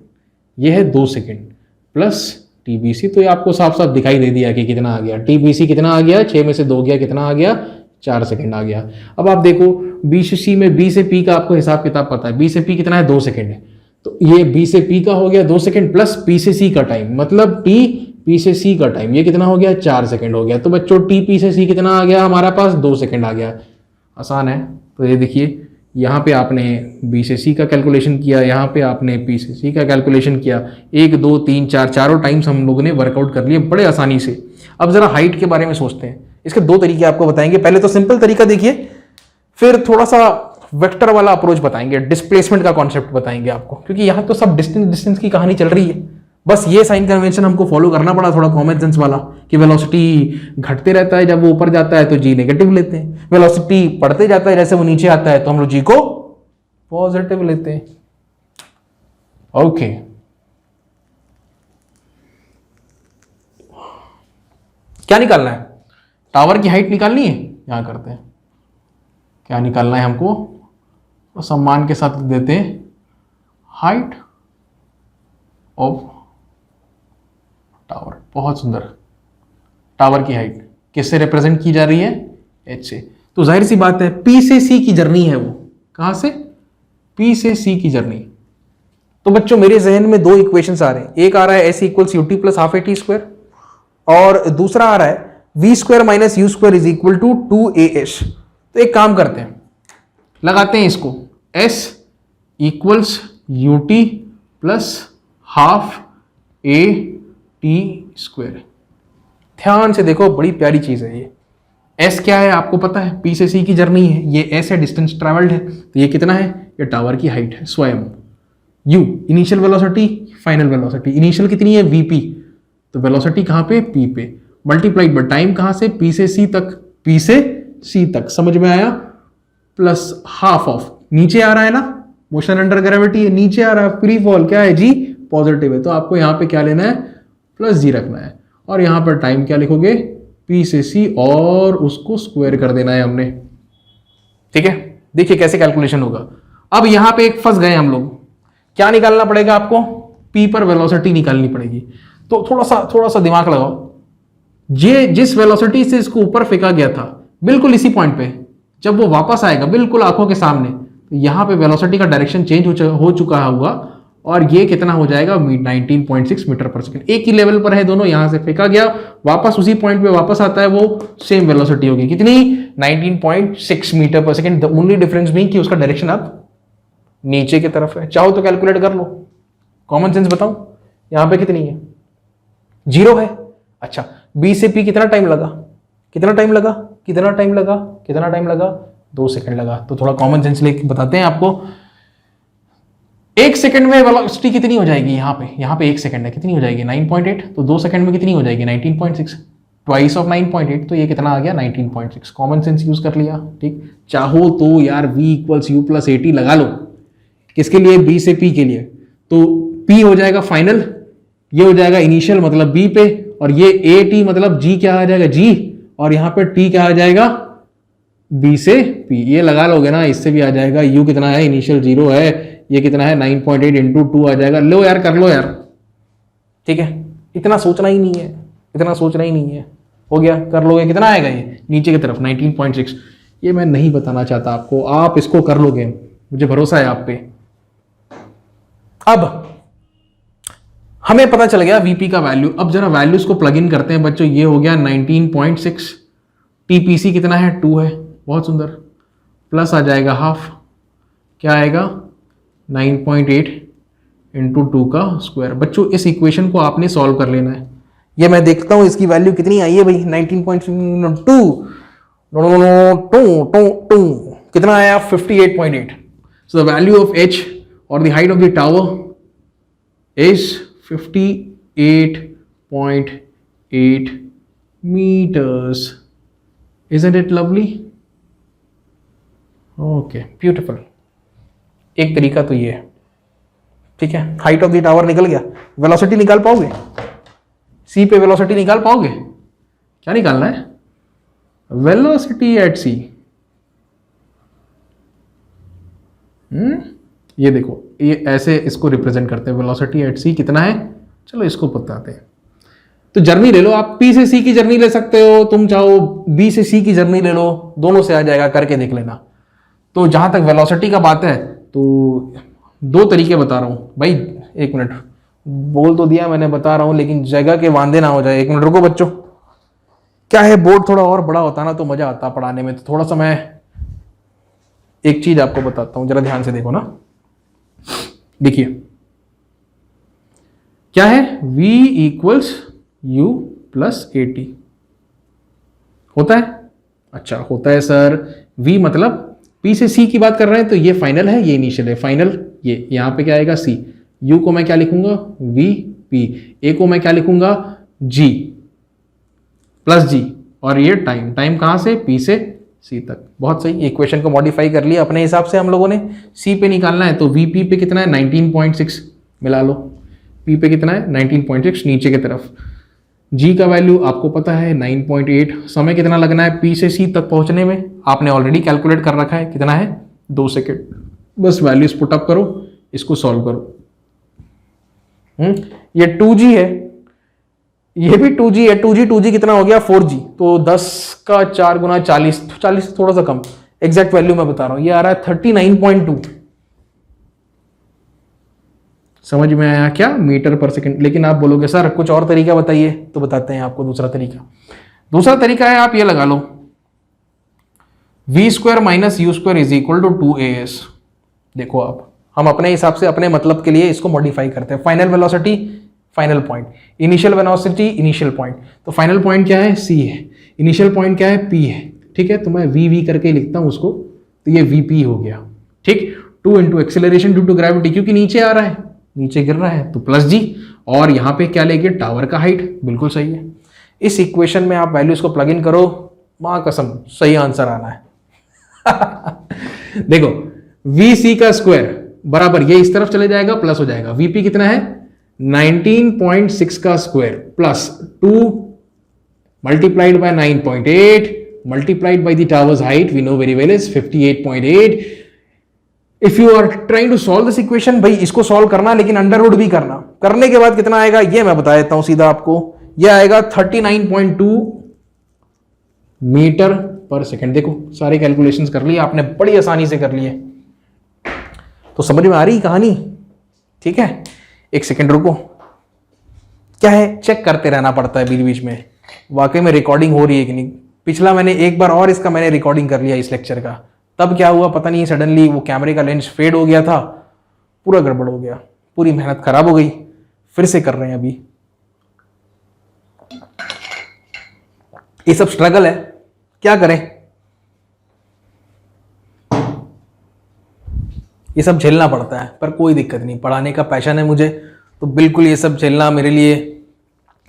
ये है 2 सेकेंड प्लस टीबीसी। तो ये आपको साफ साफ दिखाई दे दिया कि कितना आ गया। टीबीसी कितना आ गया? 6 में से 2 गया, कितना आ गया? 4 सेकेंड आ गया। अब आप देखो बी से सी में बी से पी का आपको हिसाब किताब पता है। बी से पी कितना है? 2 सेकेंड है। तो ये बी से पी का हो गया 2 सेकेंड प्लस पी से सी का टाइम, मतलब टी पी से सी का टाइम, ये कितना हो गया? 4 सेकेंड हो गया। तो बच्चों टी पी से सी कितना आ गया हमारा पास? 2 सेकेंड आ गया। आसान है। तो ये देखिए यहाँ पे आपने बी से सी का कैलकुलेशन किया, यहाँ पे आपने पी से सी का कैलकुलेशन किया। 1 2 3 4 चारों टाइम्स हम लोगों ने वर्कआउट कर लिए बड़े आसानी से। अब जरा हाइट के बारे में सोचते हैं। इसके 2 तरीके आपको बताएंगे। पहले तो सिंपल तरीका देखिए, फिर थोड़ा सा वेक्टर वाला अप्रोच बताएंगे, डिस्प्लेसमेंट का कॉन्सेप्ट बताएंगे आपको, क्योंकि यहाँ तो सब डिस्टेंस की कहानी चल रही है। बस ये साइन कन्वेंशन हमको फॉलो करना पड़ा, थोड़ा कॉमन सेंस वाला, कि वेलोसिटी घटते रहता है, जब वो ऊपर जाता है तो जी नेगेटिव लेते हैं, वेलोसिटी बढ़ते जाता है जैसे वो नीचे आता है तो हम लोग जी को पॉजिटिव लेते हैं। ओके, क्या निकालना है? टावर की हाइट निकालनी है। यहां करते हैं, क्या निकालना है हमको? तो सम्मान के साथ देते हैं हाइट ऑफ टावर। बहुत सुंदर। टावर की हाइट किससे रिप्रेजेंट की जा रही है? एच से। तो जाहिर सी बात है पी से सी की जर्नी है वो। कहां से? P से C की जर्नी। तो बच्चों मेरे जहन में दो इक्वेशंस आ रहे हैं, एक आ रहा है S equals u t plus half a T square और दूसरा आ रहा है v square minus u square is equal to 2AS। तो एक काम करते हैं, लगाते हैं इसको, S equals u t plus half a T square. ध्यान से देखो, बड़ी प्यारी चीज है ये। S क्या है आपको पता है, P से C की जर्नी है, ये S है, डिस्टेंस ट्रेवल्ड है, तो ये कितना है, ये टावर की हाइट है स्वयं। U initial velocity, final velocity, initial कितनी है VP, तो वेलोसिटी कहाँ पे P पे, मल्टीप्लाइड बाय टाइम कहाँ से P से C तक, P से C तक, समझ में आया, प्लस हाफ ऑफ, नीचे आ रहा है ना, मोशन अंडर ग्रेविटी है, नीचे आ रहा है, फ्री फॉल क्या है G पॉजिटिव है, तो आपको यहाँ पे क्या लेना है, प्लस G रखना है, और यहाँ पर टाइम क्या लिखोगे, P से C और उसको स्क्वायर कर देना है हमने। ठीक है, देखिए कैसे कैलकुलेशन होगा। अब यहां पे एक फंस गए हम लोग, क्या निकालना पड़ेगा आपको, P पर वेलोसिटी निकालनी पड़ेगी। तो थोड़ा सा दिमाग लगाओ, ये जिस वेलोसिटी से इसको ऊपर फेंका गया था, बिल्कुल इसी पॉइंट पे जब वो वापस आएगा बिल्कुल आंखों के सामने, तो यहां पे वेलोसिटी का डायरेक्शन चेंज हो चुका होगा और ये कितना हो जाएगा 19.6 मीटर पर सेकंड। एक ही लेवल पर है दोनों, यहां से फेंका गया वापस उसी पॉइंट पे वापस आता है, वो सेम वेलोसिटी होगी, कितनी 19.6 मीटर पर second. The only difference being कि उसका डायरेक्शन अब नीचे की तरफ है। चाहो तो कैलकुलेट कर लो, कॉमन सेंस बताओ, यहां पे कितनी है, 0 है। अच्छा, B से P कितना टाइम लगा, कितना टाइम लगा, कितना टाइम लगा, कितना टाइम लगा, 2 सेकंड लगा। तो थोड़ा कॉमन सेंस लेके बताते हैं आपको, 1 सेकंड में वेलोसिटी कितनी हो जाएगी, यहाँ पे 1 सेकंड है, कितनी हो जाएगी 9.8, तो 2 सेकंड में कितनी हो जाएगी 19.6, ट्वाइस ऑफ 9.8, तो ये कितना आ गया 19.6। कॉमन सेंस यूज कर लिया। ठीक, चाहो तो यार V equals you plus AT लगा लो, किसके लिए, B से P के लिए, तो P हो जाएगा फाइनल, ये हो जाएगा इनिशियल मतलब B पे, और ये AT मतलब G क्या आ जाएगा G, और यहाँ पे T क्या आ जाएगा B से P, ये लगा लोगे ना, इससे भी आ जाएगा। U कितना है, इनिशियल 0 है, ये कितना है 9.8 इंटू 2 आ जाएगा। लो यार, कर लो यार, ठीक है, इतना सोचना ही नहीं है, इतना सोचना ही नहीं है, हो गया, कर लोगे, कितना आएगा ये नीचे की तरफ 19.6। ये मैं नहीं बताना चाहता आपको, आप इसको कर लोगे, मुझे भरोसा है आप पे। अब हमें पता चल गया VP का वैल्यू, अब जरा वैल्यूज को प्लग इन करते हैं बच्चों। ये हो गया 19.6, TPC कितना है 2 है, बहुत सुंदर, प्लस आ जाएगा हाफ, क्या आएगा 9.8 इंटू 2 का स्क्वायर। बच्चों इस इक्वेशन को आपने सॉल्व कर लेना है। ये मैं देखता हूं इसकी वैल्यू कितनी आई है भाई, 19.2 कितना आया 58.8। So the value of H और the height of the tower is 58.8 meters. Isn't it lovely? Okay, beautiful. एक तरीका तो ये है, ठीक है, हाइट ऑफ द टावर निकल गया। वेलोसिटी निकाल पाओगे, सी पे वेलोसिटी निकाल पाओगे, क्या निकालना है, वेलोसिटी एट सी। ये देखो, ये ऐसे इसको रिप्रेजेंट करते हैं, वेलोसिटी एट सी कितना है, चलो इसको बताते हैं। तो जर्नी ले लो आप, P से C की जर्नी ले सकते हो, तुम चाहो B से C की जर्नी ले लो, दोनों से आ जाएगा, करके देख लेना। तो जहां तक वेलोसिटी का बात है, तो 2 तरीके बता रहा हूं भाई, 1 मिनट, बोल तो दिया मैंने, बता रहा हूं, लेकिन जगह के वांदे ना हो जाए। 1 मिनट रुको बच्चों, क्या है, बोर्ड थोड़ा और बड़ा होता ना तो मजा आता पढ़ाने में। तो थोड़ा सा मैं एक चीज आपको बताता हूं, जरा ध्यान से देखो ना। देखिए क्या है, V equals U plus AT होता है। अच्छा होता है सर, V मतलब P से C की बात कर रहे हैं, तो ये फाइनल है, ये इनिशियल है, फाइनल ये यहां पे क्या आएगा C, U को मैं क्या लिखूंगा V P, A को मैं क्या लिखूंगा G प्लस G, और ये टाइम, टाइम कहां से P से C तक। बहुत सही, इक्वेशन को मॉडिफाई कर लिया अपने हिसाब से हम लोगों ने। C पे निकालना है तो VP पे कितना है 19.6 मिला लो, P पे कितना है 19.6 नीचे की तरफ, G का वैल्यू आपको पता है 9.8, समय कितना लगना है P से C तक पहुंचने में, आपने ऑलरेडी कैलकुलेट कर रखा है, कितना है 2 सेकेंड। बस वैल्यूज पुट अप करो, इसको सॉल्व करो। ये 2G है, ये भी 2G है, 2G कितना हो गया 4G, तो 10 का 4 गुना 40 से थोड़ा सा कम, एग्जैक्ट वैल्यू मैं बता रहा हूं, ये आ रहा है 39.2। समझ में आया क्या? मीटर पर सेकंड। लेकिन आप बोलोगे सर कुछ और तरीका बताइए, तो बताते हैं आपको दूसरा तरीका। दूसरा तरीका है, आप ये लगा लो v square minus u square is equal to 2as। देखो आप, हम अपने हिसाब से अपने मतलब के लिए इसको मॉडिफाई करते हैं। Final velocity final point, initial velocity initial point. तो फाइनल पॉइंट क्या है? c है। इनिशियल पॉइंट क्या है? p है। ठीक है, तो मैं v करके लिखता हूं उसको, तो ये vp हो गया। ठीक, 2 into acceleration due to gravity, क्योंकि नीचे आ रहा है, नीचे गिर रहा है, तो प्लस जी। और यहां पे क्या लेंगे? टावर का हाइट। बिल्कुल सही है। इस इक्वेशन में आप वैल्यूज को प्लग इन करो, मां कसम सही आंसर आना है। देखो VC का स्क्वायर बराबर, ये इस तरफ चले जाएगा, प्लस हो जाएगा। VP कितना है? 19.6 का square plus 2 multiplied by 9.8 multiplied by the tower's height, we know very well is 58.8। If you are trying to solve this equation, भाई इसको सॉल्व करना, लेकिन अंडर रूट भी करना। करने के बाद कितना आएगा ये मैं बता देता हूं सीधा आपको। ये आएगा 39.2 मीटर पर सेकंड। देखो सारे कैलकुलेशंस कर लिए आपने, बड़ी आसानी से कर लिए। तो समझ में आ रही कहानी? ठीक है, एक सेकंड रुको। क्या है, चेक करते रहना पड़ता है बीच बीच में, वाकई में रिकॉर्डिंग हो रही है कि नहीं। पिछला मैंने एक बार और इसका मैंने रिकॉर्डिंग कर लिया इस लेक्चर का, तब क्या हुआ पता नहीं, सडनली वो कैमरे का लेंस फेड हो गया था, पूरा गड़बड़ हो गया, पूरी मेहनत खराब हो गई। फिर से कर रहे हैं अभी। ये सब स्ट्रगल है, क्या करें, ये सब झेलना पड़ता है, पर कोई दिक्कत नहीं। पढ़ाने का पैशन है मुझे, तो बिल्कुल ये सब झेलना मेरे लिए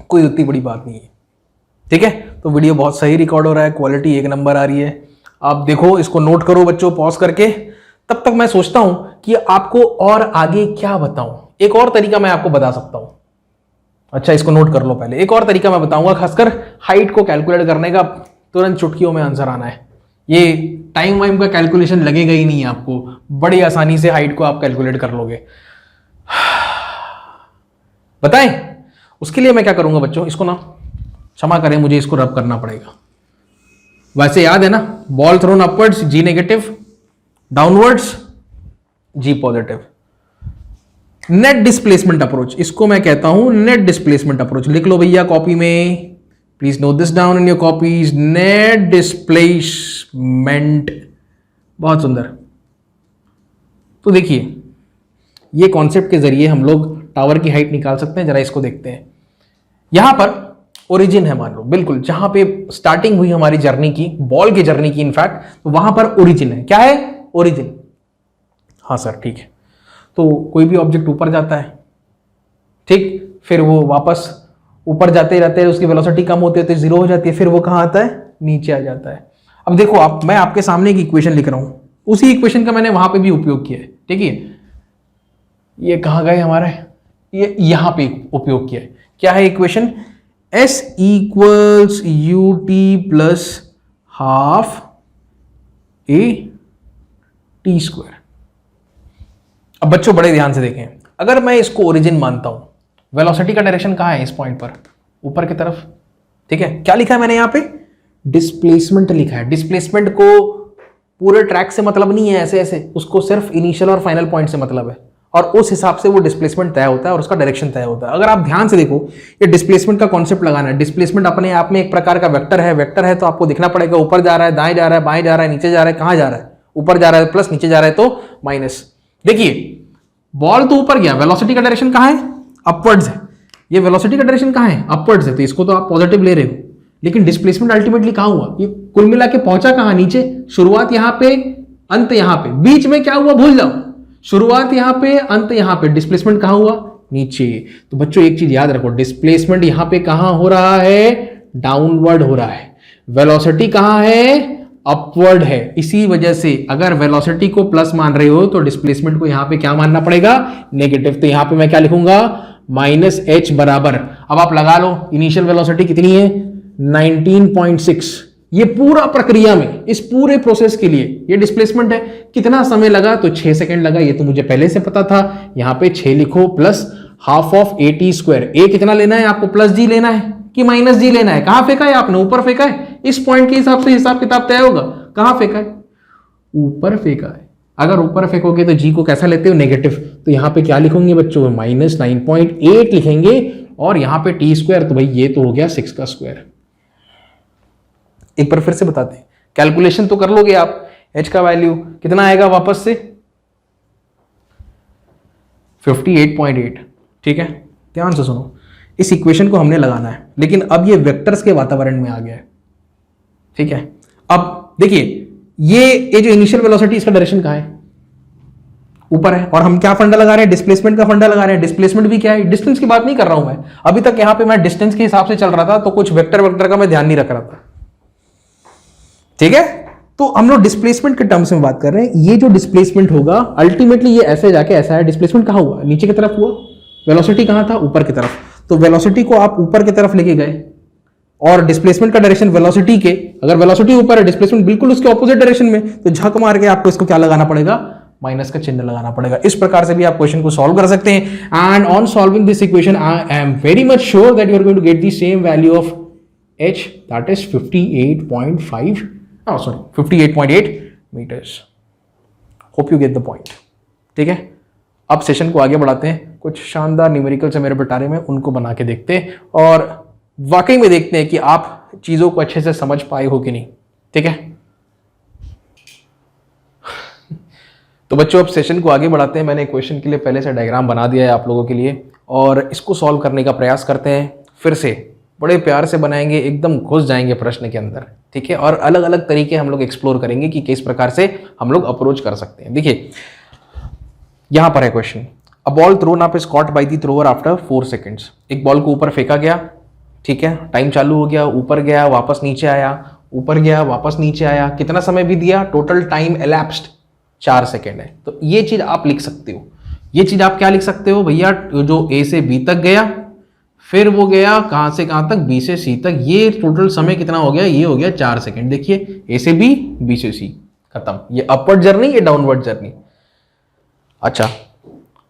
कोई उतनी बड़ी बात नहीं है। ठीक है, तो वीडियो बहुत सही रिकॉर्ड हो रहा है, क्वालिटी एक नंबर आ रही है। आप देखो, इसको नोट करो बच्चों पॉज करके। तब तक मैं सोचता हूं कि आपको और आगे क्या बताऊं। एक और तरीका मैं आपको बता सकता हूं। अच्छा, इसको नोट कर लो पहले। एक और तरीका मैं बताऊंगा, खासकर हाइट को कैलकुलेट करने का, तुरंत चुटकियों में आंसर आना है। ये टाइम वाइम का कैलकुलेशन लगेगा ही नहीं आपको, बड़ी आसानी से हाइट को आप कैलकुलेट कर लोगे। बताएं, उसके लिए मैं क्या करूंगा बच्चों, इसको ना क्षमा करें, मुझे इसको रब करना पड़ेगा। वैसे याद है ना, बॉल थ्रोन अपवर्ड्स जी नेगेटिव, डाउनवर्ड्स जी पॉजिटिव। नेट डिस्प्लेसमेंट अप्रोच, इसको मैं कहता हूं नेट डिस्प्लेसमेंट अप्रोच। लिख लो भैया कॉपी में, please note this down in your copies. Net displacement, बहुत सुंदर। तो देखिए, ये कॉन्सेप्ट के जरिए हम लोग टावर की हाइट निकाल सकते हैं। जरा इसको देखते हैं। यहां पर ओरिजिन है, मान लो बिल्कुल जहां पे स्टार्टिंग हुई हमारी जर्नी की, बॉल की जर्नी की इनफैक्ट, तो वहां पर ओरिजिन है। क्या है? ओरिजिन। हाँ सर ठीक है। तो कोई भी ऑब्जेक्ट ऊपर जाता है, ठीक, फिर वो वापस ऊपर जाते रहते हैं, उसकी वेलोसिटी कम होती है तो जीरो हो जाती है, फिर वो कहां आता है? नीचे आ जाता है। अब देखो आप, मैं आपके सामने एक इक्वेशन लिख रहा हूं, उसी इक्वेशन का मैंने वहां पे भी उपयोग किया है। ठीक है, ये कहां गए हमारे, ये यहां पे उपयोग किया है। क्या है equation? S equals u t plus half a T square. अब बच्चों बड़े ध्यान से देखें, अगर मैं इसको ओरिजिन मानता हूं, वेलोसिटी का डायरेक्शन कहां है? इस पॉइंट पर, ऊपर की तरफ। ठीक है, क्या लिखा है मैंने यहां पे? डिस्प्लेसमेंट लिखा है। डिस्प्लेसमेंट को पूरे ट्रैक से मतलब नहीं है ऐसे ऐसे, उसको सिर्फ इनिशियल और फाइनल पॉइंट से मतलब है, और उस हिसाब से वो डिस्प्लेसमेंट तय होता है और उसका डायरेक्शन तय होता है। अगर आप ध्यान से देखो, ये डिस्प्लेसमेंट का कॉन्सेप्ट लगाना है। डिस्प्लेसमेंट अपने आप में एक प्रकार का वेक्टर है। वेक्टर है तो आपको दिखना पड़ेगा ऊपर जा रहा है, दाएं जा रहा है, बाएं जा रहा है, नीचे जा रहा है, कहां जा रहा है? ऊपर जा रहा है प्लस, नीचे जा रहा है तो माइनस। देखिए बॉल तो ऊपर गया, वेलोसिटी का डायरेक्शन कहां है? अपवर्ड्स है। ये वेलोसिटी का डायरेक्शन कहां है? अपवर्ड्स है, तो इसको तो आप पॉजिटिव ले रहे हो, लेकिन डिस्प्लेसमेंट अल्टीमेटली कहां हुआ? ये कुल मिला के पहुंचा कहां? नीचे। शुरुआत यहां पे, अंत यहां पे, बीच में क्या हुआ भूल जाओ। शुरुआत यहां पे, अंत यहां पे, डिस्प्लेसमेंट कहां हुआ? नीचे। तो बच्चों एक चीज याद रखो, डिस्प्लेसमेंट यहां पे कहां हो रहा है? डाउनवर्ड हो रहा है। वेलोसिटी कहां है? अपवर्ड है। इसी वजह से अगर वेलोसिटी को प्लस मान रहे हो तो डिस्प्लेसमेंट को यहां पे क्या मानना पड़ेगा? नेगेटिव। तो यहां पे मैं क्या लिखूंगा? माइनस एच बराबर, अब आप लगा लो इनिशियल वेलोसिटी कितनी है? 19.6। ये पूरा प्रक्रिया में, इस पूरे प्रोसेस के लिए ये डिस्प्लेसमेंट है। कितना समय लगा? तो 6 सेकंड लगा। ये तो मुझे पहले से पता था। यहां पे 6 लिखो plus half of A T square. A कितना लेना है आपको? प्लस जी लेना है कि माइनस जी लेना है? कहां फेंका है आपने? ऊपर फेंका है। इस पॉइंट के हिसाब से हिसाब किताब तय होगा। कहां फेंका है? ऊपर फेंका है। अगर ऊपर फेंकोगे तो जी को कैसा लेते हो? नेगेटिव। तो यहाँ पे क्या लिखेंगे बच्चों, -9.8 लिखेंगे, और यहाँ पे टी स्क्वायर, तो भाई ये तो हो गया 6 का स्क्वायर। एक बार फिर से बताते हैं, कैलकुलेशन तो कर लोगे आप, h का वैल्यू कितना आएगा वापस से 58.8, ठीक है। ध्यान से सुनो, इस इक्वेशन को हमने लगाना है, लेकिन अब ये वेक्टर्स के वातावरण में आ गया है, ठीक है। अब देखिए ये जो इनिशियल वेलोसिटी, इसका डायरेक्शन कहां है, ऊपर है, और हम क्या फंडा लगा रहे हैं, डिस्प्लेसमेंट का फंडा लगा रहे हैं। डिस्प्लेसमेंट भी क्या है, डिस्टेंस की बात नहीं कर रहा हूं मैं, अभी तक यहां पे मैं डिस्टेंस के हिसाब से चल रहा था, तो कुछ वेक्टर का मैं ध्यान नहीं रख रहा था, ठीक है। तो हम लोग डिस्प्लेसमेंट के टर्म्स में बात कर रहे हैं। ये जो डिस्प्लेसमेंट होगा अल्टीमेटली ये ऐसे जाके ऐसा है, डिस्प्लेसमेंट कहां हुआ, नीचे की तरफ हुआ, वेलोसिटी कहां था, ऊपर की तरफ। तो वेलोसिटी को आप ऊपर की तरफ लेके गए, और डिस्प्लेसमेंट का डायरेक्शन वेलोसिटी के, अगर वेलोसिटी ऊपर है डिस्प्लेसमेंट बिल्कुल उसके ऑपोजिट डायरेक्शन में, तो झक मार के आपको इसको क्या लगाना पड़ेगा, माइनस का चिन्ह लगाना पड़ेगा। इस प्रकार से भी आप क्वेश्चन को सॉल्व कर सकते हैं। And on solving this equation I am very much sure that you are going to get the same value of h, that is 58.8 meters. Hope you get the point, ठीक है। अब session को आगे बढ़ाते हैं, कुछ शानदार न्यूमेरिकल से मेरे पिटारे में उनको बना के देखते हैं, और वाकई में देखते हैं कि आप चीजों को अच्छे से समझ पाए हो कि नहीं, ठीक है। तो बच्चों अब सेशन को आगे बढ़ाते हैं। मैंने क्वेश्चन के लिए पहले से डायग्राम बना दिया है आप लोगों के लिए, और इसको सॉल्व करने का प्रयास करते हैं। फिर से बड़े प्यार से बनाएंगे, एकदम घुस जाएंगे प्रश्न के अंदर, ठीक है। और अलग अलग तरीके हम लोग एक्सप्लोर करेंगे कि किस प्रकार से हम लोग अप्रोच कर सकते हैं। देखिए यहां पर है question, a ball throne up is caught by the thrower after 4 seconds. एक बॉल को ऊपर फेंका गया, ठीक है, टाइम चालू हो गया, ऊपर गया वापस नीचे आया, ऊपर गया वापस नीचे आया, कितना समय भी दिया, टोटल टाइम एलैप्स्ड 4 सेकंड है। तो ये चीज आप लिख सकते हो। ये चीज आप क्या लिख सकते हो भैया, जो ए से बी तक गया, फिर वो गया कहां से कहां तक, बी से सी तक, ये टोटल समय कितना हो गया, ये हो गया 4 सेकंड। देखिए ए से बी, बी से सी, खत्म। ये अपवर्ड जर्नी, ये डाउनवर्ड जर्नी। अच्छा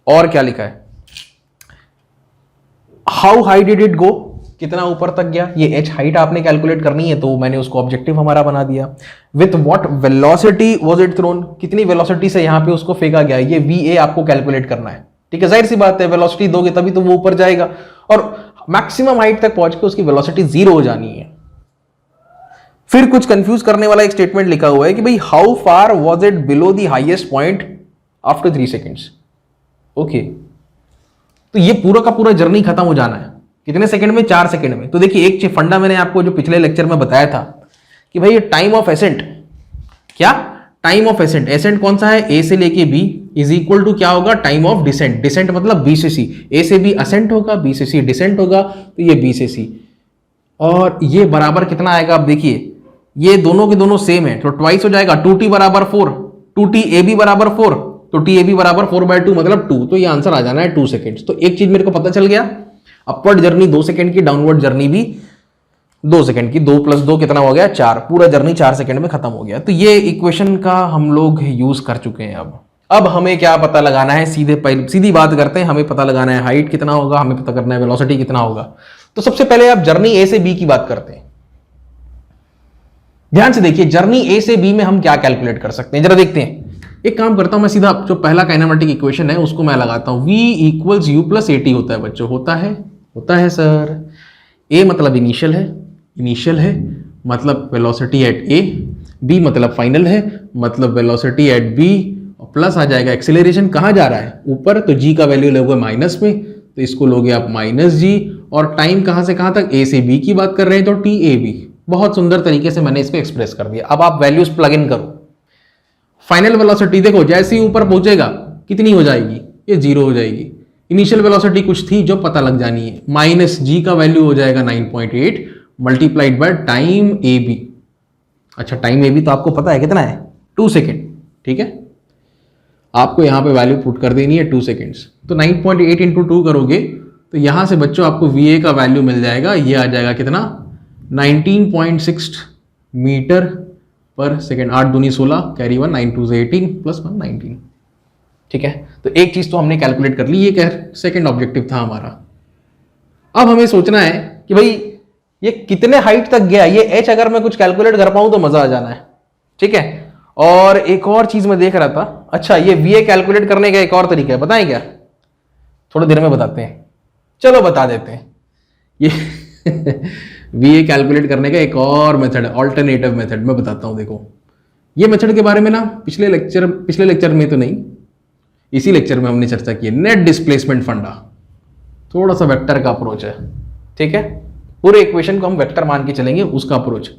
और क्या लिखा है, how high did it go, कितना ऊपर तक गया, ये एच हाइट आपने कैलकुलेट करनी है, तो मैंने उसको ऑब्जेक्टिव हमारा बना दिया। With what velocity was it thrown, कितनी वेलोसिटी से यहां पे उसको फेंका गया, ये वी ए आपको कैलकुलेट करना है, ठीक है। जाहिर सी बात है, वेलोसिटी दोगे तभी तो वो ऊपर जाएगा, और मैक्सिमम हाइट तक पहुंच के उसकी वेलोसिटी 0 हो जानी है। फिर कुछ कंफ्यूज करने वाला एक स्टेटमेंट लिखा हुआ है कि भाई how far was it below the highest point after 3 seconds. Okay, तो ये पूरा का पूरा जर्नी खत्म हो जाना है कितने सेकंड में, 4 सेकंड में। तो देखिए एक फंडा मैंने आपको जो पिछले लेक्चर में बताया था कि भाई ये टाइम ऑफ एसेंट, क्या टाइम ऑफ एसेंट, एसेंट कौन सा है, ए से लेके बी इज इक्वल टू क्या होगा, टाइम ऑफ डिसेंट। डिसेंट मतलब बी से सी, ए से बी असेंट होगा, बी से सी डिसेंट होगा, तो ये बी से सी, और ये बराबर कितना आएगा। अब देखिए ये दोनों के दोनों सेम है, तो ट्वाइस हो जाएगा, 2t बराबर 4, 2t ए बी बराबर 4, तो टी ए बी बराबर 4/2 मतलब 2, तो ये आंसर आ जाना है 2 सेकेंड। तो एक चीज मेरे को पता चल गया, अपवर्ड जर्नी 2 सेकंड की, डाउनवर्ड जर्नी भी 2 सेकंड की, 2 + 2 कितना हो गया, 4, पूरा जर्नी 4 सेकंड में खत्म हो गया। तो ये इक्वेशन का हम लोग यूज कर चुके हैं। अब हमें क्या पता लगाना है, सीधी बात करते हैं, हमें पता लगाना है हाइट कितना होगा, हमें पता करना है वेलोसिटी कितना होगा। तो सबसे पहले आप जर्नी ए से बी की बात करते हैं। ध्यान से देखिए, जर्नी ए से बी में हम क्या कैलकुलेट कर सकते हैं, जरा देखते हैं। एक काम करता हूं मैं, सीधा जो पहला काइनेमेटिक इक्वेशन है उसको मैं लगाता हूं, v = u + at होता है बच्चों, होता है सर। a मतलब इनिशियल है, मतलब वेलोसिटी एट a, b मतलब फाइनल है, मतलब वेलोसिटी एट b, और प्लस आ जाएगा एक्सेलरेशन, कहां जा रहा है, ऊपर, तो g का वैल्यू लोगे माइनस में, तो इसको लोगे आप -g, और टाइम कहां से कहां तक, a से b की बात कर रहे हैं, तो TAB। बहुत सुंदर तरीके से मैंने इसको एक्सप्रेस कर दिया। अब आप वैल्यूज प्लग इन करो। फाइनल वेलोसिटी देखो, जैसे ही ऊपर पहुंचेगा कितनी हो जाएगी, ये 0 हो जाएगी। इनिशियल वेलोसिटी कुछ थी जो पता लग जानी है, -g का वैल्यू हो जाएगा 9.8 मल्टीप्लाइड बाय टाइम AB। अच्छा टाइम AB तो आपको पता है कितना है, 2 सेकेंड, ठीक है। आपको यहां पे वैल्यू पुट कर देनी है 2 सेकेंड्स, तो 9.8 × 2 करोगे तो यहां से बच्चों आपको VA का वैल्यू मिल जाएगा, ये आ जाएगा कितना, 19.6 मीटर पर सेकेंड। 8 दूनी 16, कैरी 1, 9 2 18 + 1 19, ठीक है। तो एक चीज तो हमने कैलकुलेट कर ली, ये सेकेंड ऑब्जेक्टिव था हमारा। अब हमें सोचना है कि भाई ये कितने हाइट तक गया, ये h अगर मैं कुछ कैलकुलेट कर पाऊं तो मजा आ जाना है, ठीक है। और एक और चीज मैं देख रहा था, अच्छा ये VA कैलकुलेट करने का एक और तरीका है, बताएं क्या? थोड़ी देर में बताते हैं, चलो बता देते हैं। ये VA कैलकुलेट करने का एक और मेथड है, ऑल्टरनेटिव मेथड, मैं बताता हूं। देखो ये मेथड के बारे में ना पिछले लेक्चर में तो नहीं, इसी लेक्चर में हमने चर्चा की है। नेट डिस्प्लेसमेंट फंडा, थोड़ा सा वेक्टर का अप्रोच है, ठीक है। पूरे इक्वेशन को हम वेक्टर मान के चलेंगे, उसका अप्रोच।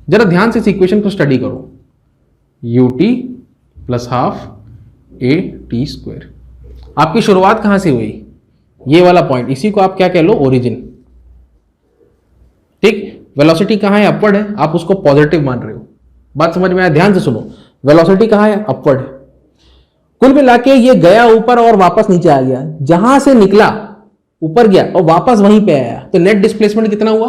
जरा ध्यान से इस इक्वेशन को स्टडी करो, ut प्लस हाफ AT²। आपकी शुरुआत कहां से हुई? ये वाला पॉइंट, इसी को आप क्या कह लो, ओरिजिन, ठीक। वेलोसिटी कहां है? अपवर्ड है, आप उसको पॉजिटिव मान रहे हो। बात समझ में आया? ध्यान से सुनो, वेलोसिटी कहां है? अपवर्ड है। कुल मिला के ये गया ऊपर और वापस नीचे आ गया, जहां से निकला ऊपर गया और वापस वहीं पे आया, तो नेट डिस्प्लेसमेंट कितना हुआ?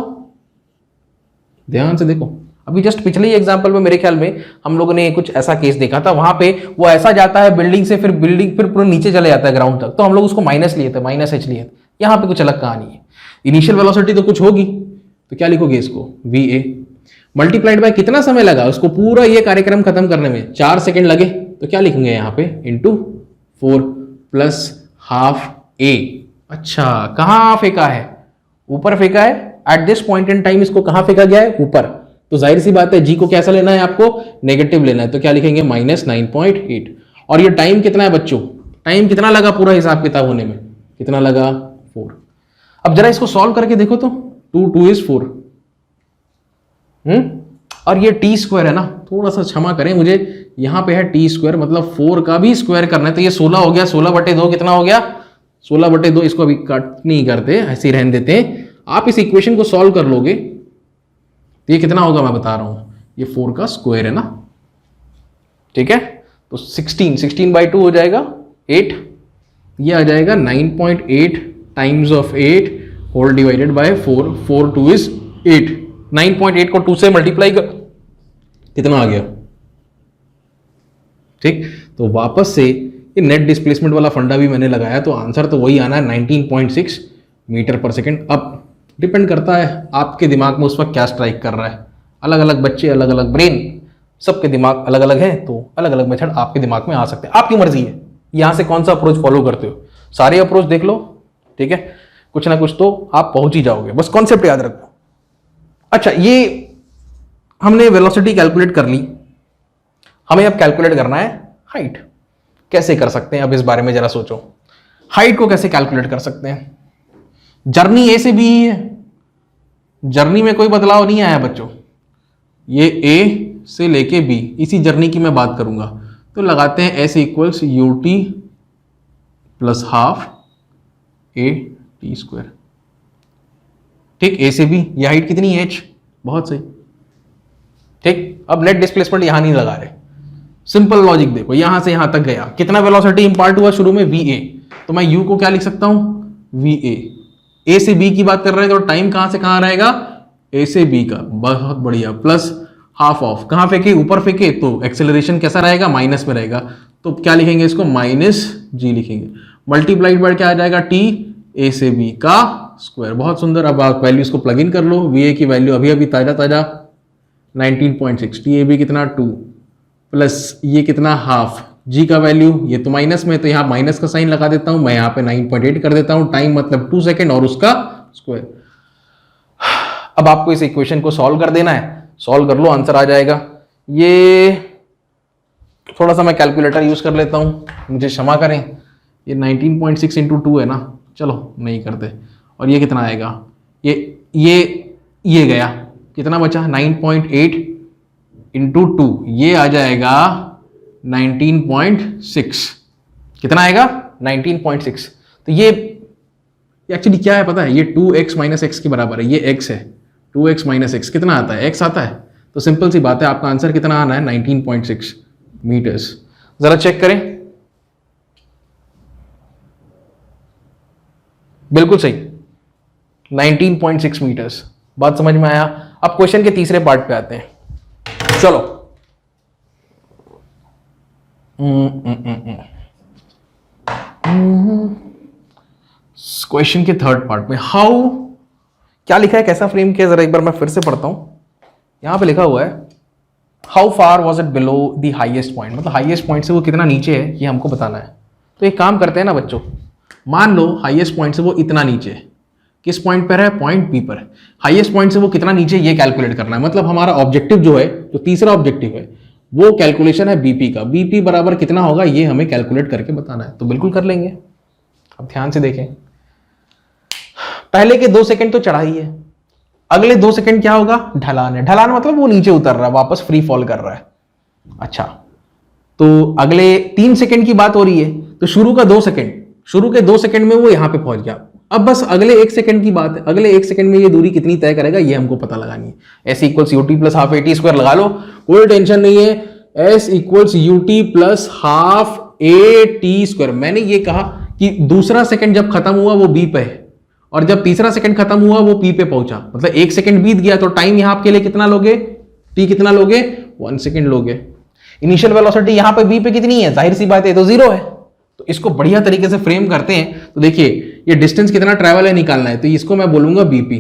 ध्यान से देखो, अभी जस्ट पिछले ही एग्जांपल में मेरे ख्याल में हम लोगों ने कुछ ऐसा केस देखा था, वहां पे वो ऐसा जाता है बिल्डिंग से, फिर पूरा नीचे चले जाता है ग्राउंड तक, तो हम लोग उसको माइनस लिए थे, -h लिए थे। यहां पे कुछ अलग कहानी है, इनिशियल वेलोसिटी तो कुछ होगी, तो क्या लिखोगे इसको? VA मल्टीप्लाइड बाय कितना समय लगा उसको पूरा ये कार्यक्रम खत्म करने में? 4 सेकंड लगे, तो क्या लिखेंगे यहाँ पे? Into 4 plus half A। अच्छा, कहां फेंका है? ऊपर फेंका है। At this point in time इसको कहां फेंका गया है? ऊपर। तो जाहिर सी बात है जी को कैसा लेना है आपको? नेगेटिव लेना है, तो क्या लिखेंगे? -9.8। और ये टाइम कितना है बच्चों? टाइम कितना लगा पूरा हिसाब किताब होने में? कितना लगा? 4। अब जरा इसको सॉल्व करके देखो तो, 2 is 4, और ये T² है ना, थोड़ा सा क्षमा करें मुझे, यहां पे है T², मतलब 4 का भी स्क्वायर करना है, तो ये 16 हो गया। 16/2 कितना हो गया? 16/2। इसको अभी कट नहीं करते, ऐसे ही रहने देते हैं। आप इस इक्वेशन को सॉल्व कर लोगे तो ये कितना होगा मैं बता रहा हूं, ये 4 का स्क्वायर है ना, ठीक है। तो 16/2 हो जाएगा 8, ये आ जाएगा 9.8 times of 8 whole divided by 4। 4 2 is 8। 9.8 को 2 से मल्टीप्लाई कर, कितना आ गया? ठीक, तो वापस से ये नेट डिस्प्लेसमेंट वाला फंडा भी मैंने लगाया, तो आंसर तो वही आना है, 19.6 मीटर पर सेकेंड। अब डिपेंड करता है आपके दिमाग में उस वक्त क्या स्ट्राइक कर रहा है। अलग अलग बच्चे, अलग अलग ब्रेन, सबके दिमाग अलग अलग है, तो अलग अलग मेथड आपके दिमाग में आ सकते हैं। आपकी मर्जी है यहां से कौन सा अप्रोच फॉलो करते हो, सारे अप्रोच देख लो, ठीक है। कुछ ना कुछ तो आप पहुंच ही जाओगे, बस कॉन्सेप्ट याद रखो। अच्छा, ये हमने वेलोसिटी कैलकुलेट कर ली, हमें अब कैलकुलेट करना है हाइट। कैसे कर सकते हैं अब इस बारे में जरा सोचो, हाइट को कैसे कैलकुलेट कर सकते हैं? जर्नी A से B ही है, जर्नी में कोई बदलाव नहीं आया बच्चों, ये A से लेके B, इसी जर्नी की मैं बात करूंगा। तो लगाते हैं S = UT plus half AT²। ठीक, A से B, ये हाइट कितनी है? H। बहुत सही, ठीक। अब नेट डिस्प्लेसमेंट यहां नहीं लगा रहे, सिंपल लॉजिक देखो, यहां से यहां तक गया, कितना वेलोसिटी इंपार्ट हुआ शुरू में? VA। तो मैं U को क्या लिख सकता हूं? VA। A से B की बात कर रहे हैं, तो टाइम कहां से कहां रहेगा? A से B का, बहुत बढ़िया, प्लस हाफ ऑफ, कहां फेंके? ऊपर फेंके, तो एक्सेलरेशन कैसा रहेगा? माइनस में रहेगा, तो क्या लिखेंगे इसको? -G लिखेंगे। मल्टीप्लाइड बाय क्या आ जाएगा? T A से B का स्क्वायर। बहुत सुंदर। अब आप वैल्यूज को प्लग इन कर लो। VA की वैल्यू अभी अभी ताजा 19.6, TAB कितना? 2 प्लस ये कितना? हाफ। G का वैल्यू, ये तो माइनस में, तो यहाँ माइनस का साइन लगा देता हूं मैं, यहाँ पे 9.8 कर देता हूं। टाइम मतलब 2 सेकेंड और उसका स्क्वायर। अब आपको इस इक्वेशन को सॉल्व कर देना है, सॉल्व कर लो, आंसर आ जाएगा। ये थोड़ा सा मैं कैलकुलेटर यूज कर लेता हूं, मुझे क्षमा करें। ये 19.6 × 2 है ना, चलो नहीं करते। और ये कितना आएगा? ये गया, कितना बचा? 9.8 × 2, ये आ जाएगा 19.6। कितना आएगा? 19.6। तो ये एक्चुअली क्या है पता है? ये 2x - x के बराबर है, ये x है। 2x - x कितना आता है? x आता है। तो सिंपल सी बात है, आपका आंसर कितना आना है? 19.6 मीटर्स। जरा चेक करें, बिल्कुल सही, 19.6 मीटर्स। बात समझ में आया? अब क्वेश्चन के तीसरे पार्ट पे आते हैं, चलो। क्वेश्चन के थर्ड पार्ट में हाउ, क्या लिखा है, कैसा फ्रेम किया, जरा एक बार मैं फिर से पढ़ता हूं। यहां पे लिखा हुआ है how far was it below the highest point, मतलब हाइएस्ट पॉइंट से वो कितना नीचे है ये हमको बताना है। तो एक काम करते हैं ना बच्चों, मान लो हाईएस्ट पॉइंट से वो इतना नीचे है, किस पॉइंट पर है, पॉइंट बी पर। हाईएस्ट पॉइंट से वो कितना नीचे ये कैलकुलेट करना है, मतलब हमारा ऑब्जेक्टिव जो है, जो तीसरा ऑब्जेक्टिव है वो कैलकुलेशन है बीपी का। बीपी बराबर कितना होगा ये हमें कैलकुलेट करके बताना है, तो बिल्कुल कर लेंगे। अब ध्यान से देखें, पहले के 2 सेकंड तो चढ़ाई है, अगले 2 सेकंड क्या होगा, ढलान है। ढलान मतलब वो नीचे उतर रहा है, वापस फ्री फॉल कर रहा है। अच्छा, तो अगले 3 सेकंड की बात हो रही है, तो शुरू के 2 सेकंड में वो यहां पे पहुंच गया। अब बस अगले 1 सेकंड की बात है, अगले 1 सेकंड में ये दूरी कितनी तय करेगा ये हमको पता लगानी है। S equals UT plus half eighty square लगा लो, कोई टेंशन नहीं है। S equals UT plus half a T square. मैंने ये कहा कि दूसरा सेकंड जब खत्म हुआ वो बी पे है, और जब तीसरा सेकंड खत्म हुआ वो पी पे पहुंचा, मतलब 1 सेकंड बीत गया, तो टाइम यहां आपके लिए कितना लोगे, टी कितना लोगे, 1 सेकंड लोगे। इनिशियल वेलोसिटी यहां पे बी पे कितनी है, जाहिर सी बात है तो 0 है। तो इसको बढ़िया तरीके से फ्रेम करते हैं, तो देखिए ये डिस्टेंस कितना ट्रैवल है निकालना है, तो इसको मैं बोलूंगा बीपी।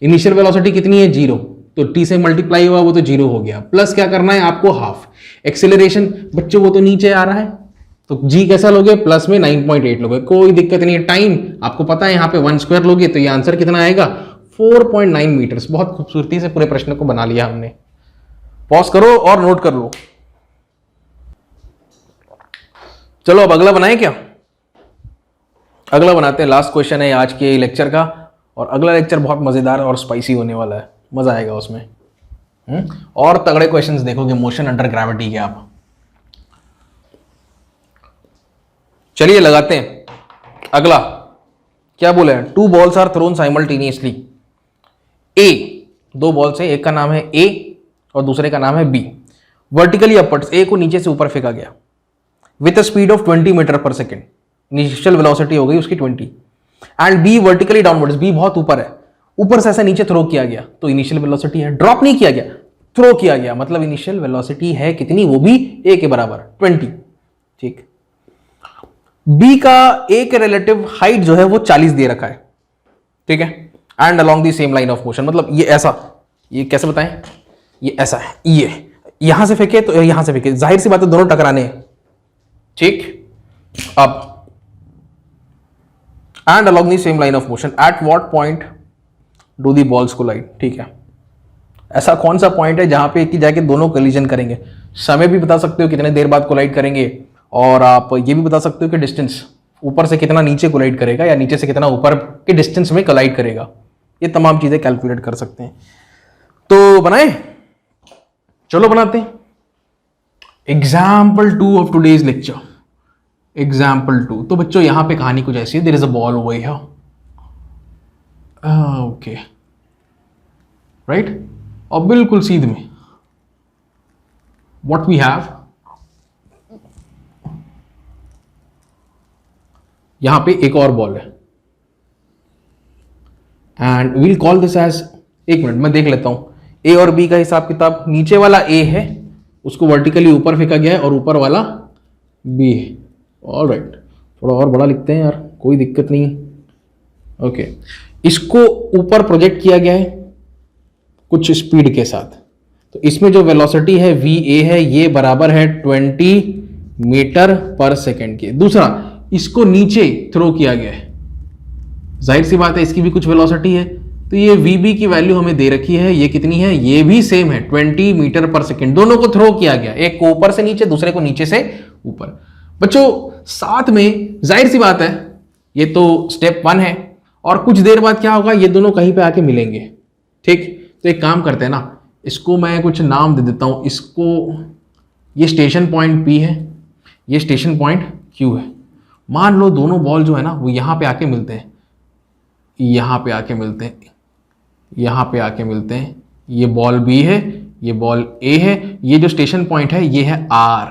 इनिशियल वेलोसिटी कितनी है, 0, तो टी से मल्टीप्लाई हुआ वो तो 0 हो गया, प्लस क्या करना है आपको, हाफ। एक्सेलरेशन बच्चों वो तो नीचे आ रहा है, तो जी कैसा लोगे, प्लस में 9.8 लोगे, कोई दिक्कत नहीं है। टाइम आपको पता है यहाँ पे 1 स्क्वायर लोगे, तो ये आंसर कितना आएगा, 4.9 मीटर्स। बहुत खूबसूरती से पूरे प्रश्न को बना लिया हमने। पॉज करो और नोट कर लो। चलो अब अगला बनाए क्या, अगला बनाते हैं। लास्ट क्वेश्चन है आज के लेक्चर का, और अगला लेक्चर बहुत मजेदार और स्पाइसी होने वाला है, मजा आएगा उसमें। और तगड़े क्वेश्चंस देखोगे मोशन अंडर ग्रेविटी के आप। चलिए लगाते हैं अगला। क्या बोले, 2 balls आर थ्रोन साइमल्टेनियसली। ए, 2 balls है, एक का नाम है ए और दूसरे का नाम है बी। वर्टिकली अपवर्ड्स, ए को नीचे से ऊपर फेंका गया with a speed of 20 meter per second. Initial velocity हो गई उसकी 20। And B vertically downwards, B बहुत ऊपर है, ऊपर से ऐसा नीचे थ्रो किया गया, तो इनिशियल वेलोसिटी है, ड्रॉप नहीं किया गया, थ्रो किया गया, मतलब इनिशियल वेलोसिटी है कितनी, वो भी ए के बराबर 20। ठीक, बी का ए के रिलेटिव हाइट जो है वो 40 दे रखा है, ठीक है। And along the same line of motion, मतलब ये ऐसा, ये कैसे बताएं, ये ऐसा है, ये यहां से फेंके तो यहां से फेंके, जाहिर सी बात है दोनों टकराने हैं, ठीक। अब and along the same line of motion, at what point do the balls collide, ठीक है। ऐसा कौन सा पॉइंट है जहां पे कि जाके दोनों कोलिजन करेंगे। समय भी बता सकते हो कितने देर बाद कोलाइड करेंगे, और आप ये भी बता सकते हो कि डिस्टेंस ऊपर से कितना नीचे कोलाइड करेगा या नीचे से कितना ऊपर के डिस्टेंस में कोलाइड करेगा। ये तमाम चीजें कैलकुलेट कर सकते हैं। तो बनाए, चलो बनाते हैं। Example 2 of today's lecture, example 2। तो बच्चों यहां पे कहानी कुछ ऐसी है, there is a ball over here, okay right, और बिल्कुल सीध में व्हाट वी हैव, यहां पे एक और बॉल है, and we'll call this as, एक मिनट मैं देख लेता हूं, ए और बी का हिसाब किताब। नीचे वाला ए है, उसको वर्टिकली ऊपर फेंका गया है, और ऊपर वाला बी है। ऑल राइट, थोड़ा और बड़ा लिखते हैं यार, कोई दिक्कत नहीं। ओके, इसको ऊपर प्रोजेक्ट किया गया है कुछ स्पीड के साथ, तो इसमें जो वेलोसिटी है वी ए है, ये बराबर है 20 मीटर पर सेकेंड के। दूसरा, इसको नीचे थ्रो किया गया है, जाहिर सी बात है इसकी भी कुछ वेलोसिटी है, तो ये वीबी की वैल्यू हमें दे रखी है, ये कितनी है, ये भी सेम है 20 मीटर पर सेकेंड। दोनों को थ्रो किया गया, एक को ऊपर से नीचे, दूसरे को नीचे से ऊपर। बच्चों साथ में जाहिर सी बात है ये तो स्टेप 1 है, और कुछ देर बाद क्या होगा, ये दोनों कहीं पे आके मिलेंगे, ठीक। तो एक काम करते हैं ना, इसको मैं कुछ नाम दे देता हूं, इसको, ये स्टेशन पॉइंट P है, ये स्टेशन पॉइंट Q है। मान लो दोनों बॉल जो है ना वो यहां पे आके मिलते हैं, यहां पे आके मिलते हैं, यहां पे आके मिलते हैं, ये बॉल B है, ये बॉल A है, ये जो स्टेशन पॉइंट है ये है R।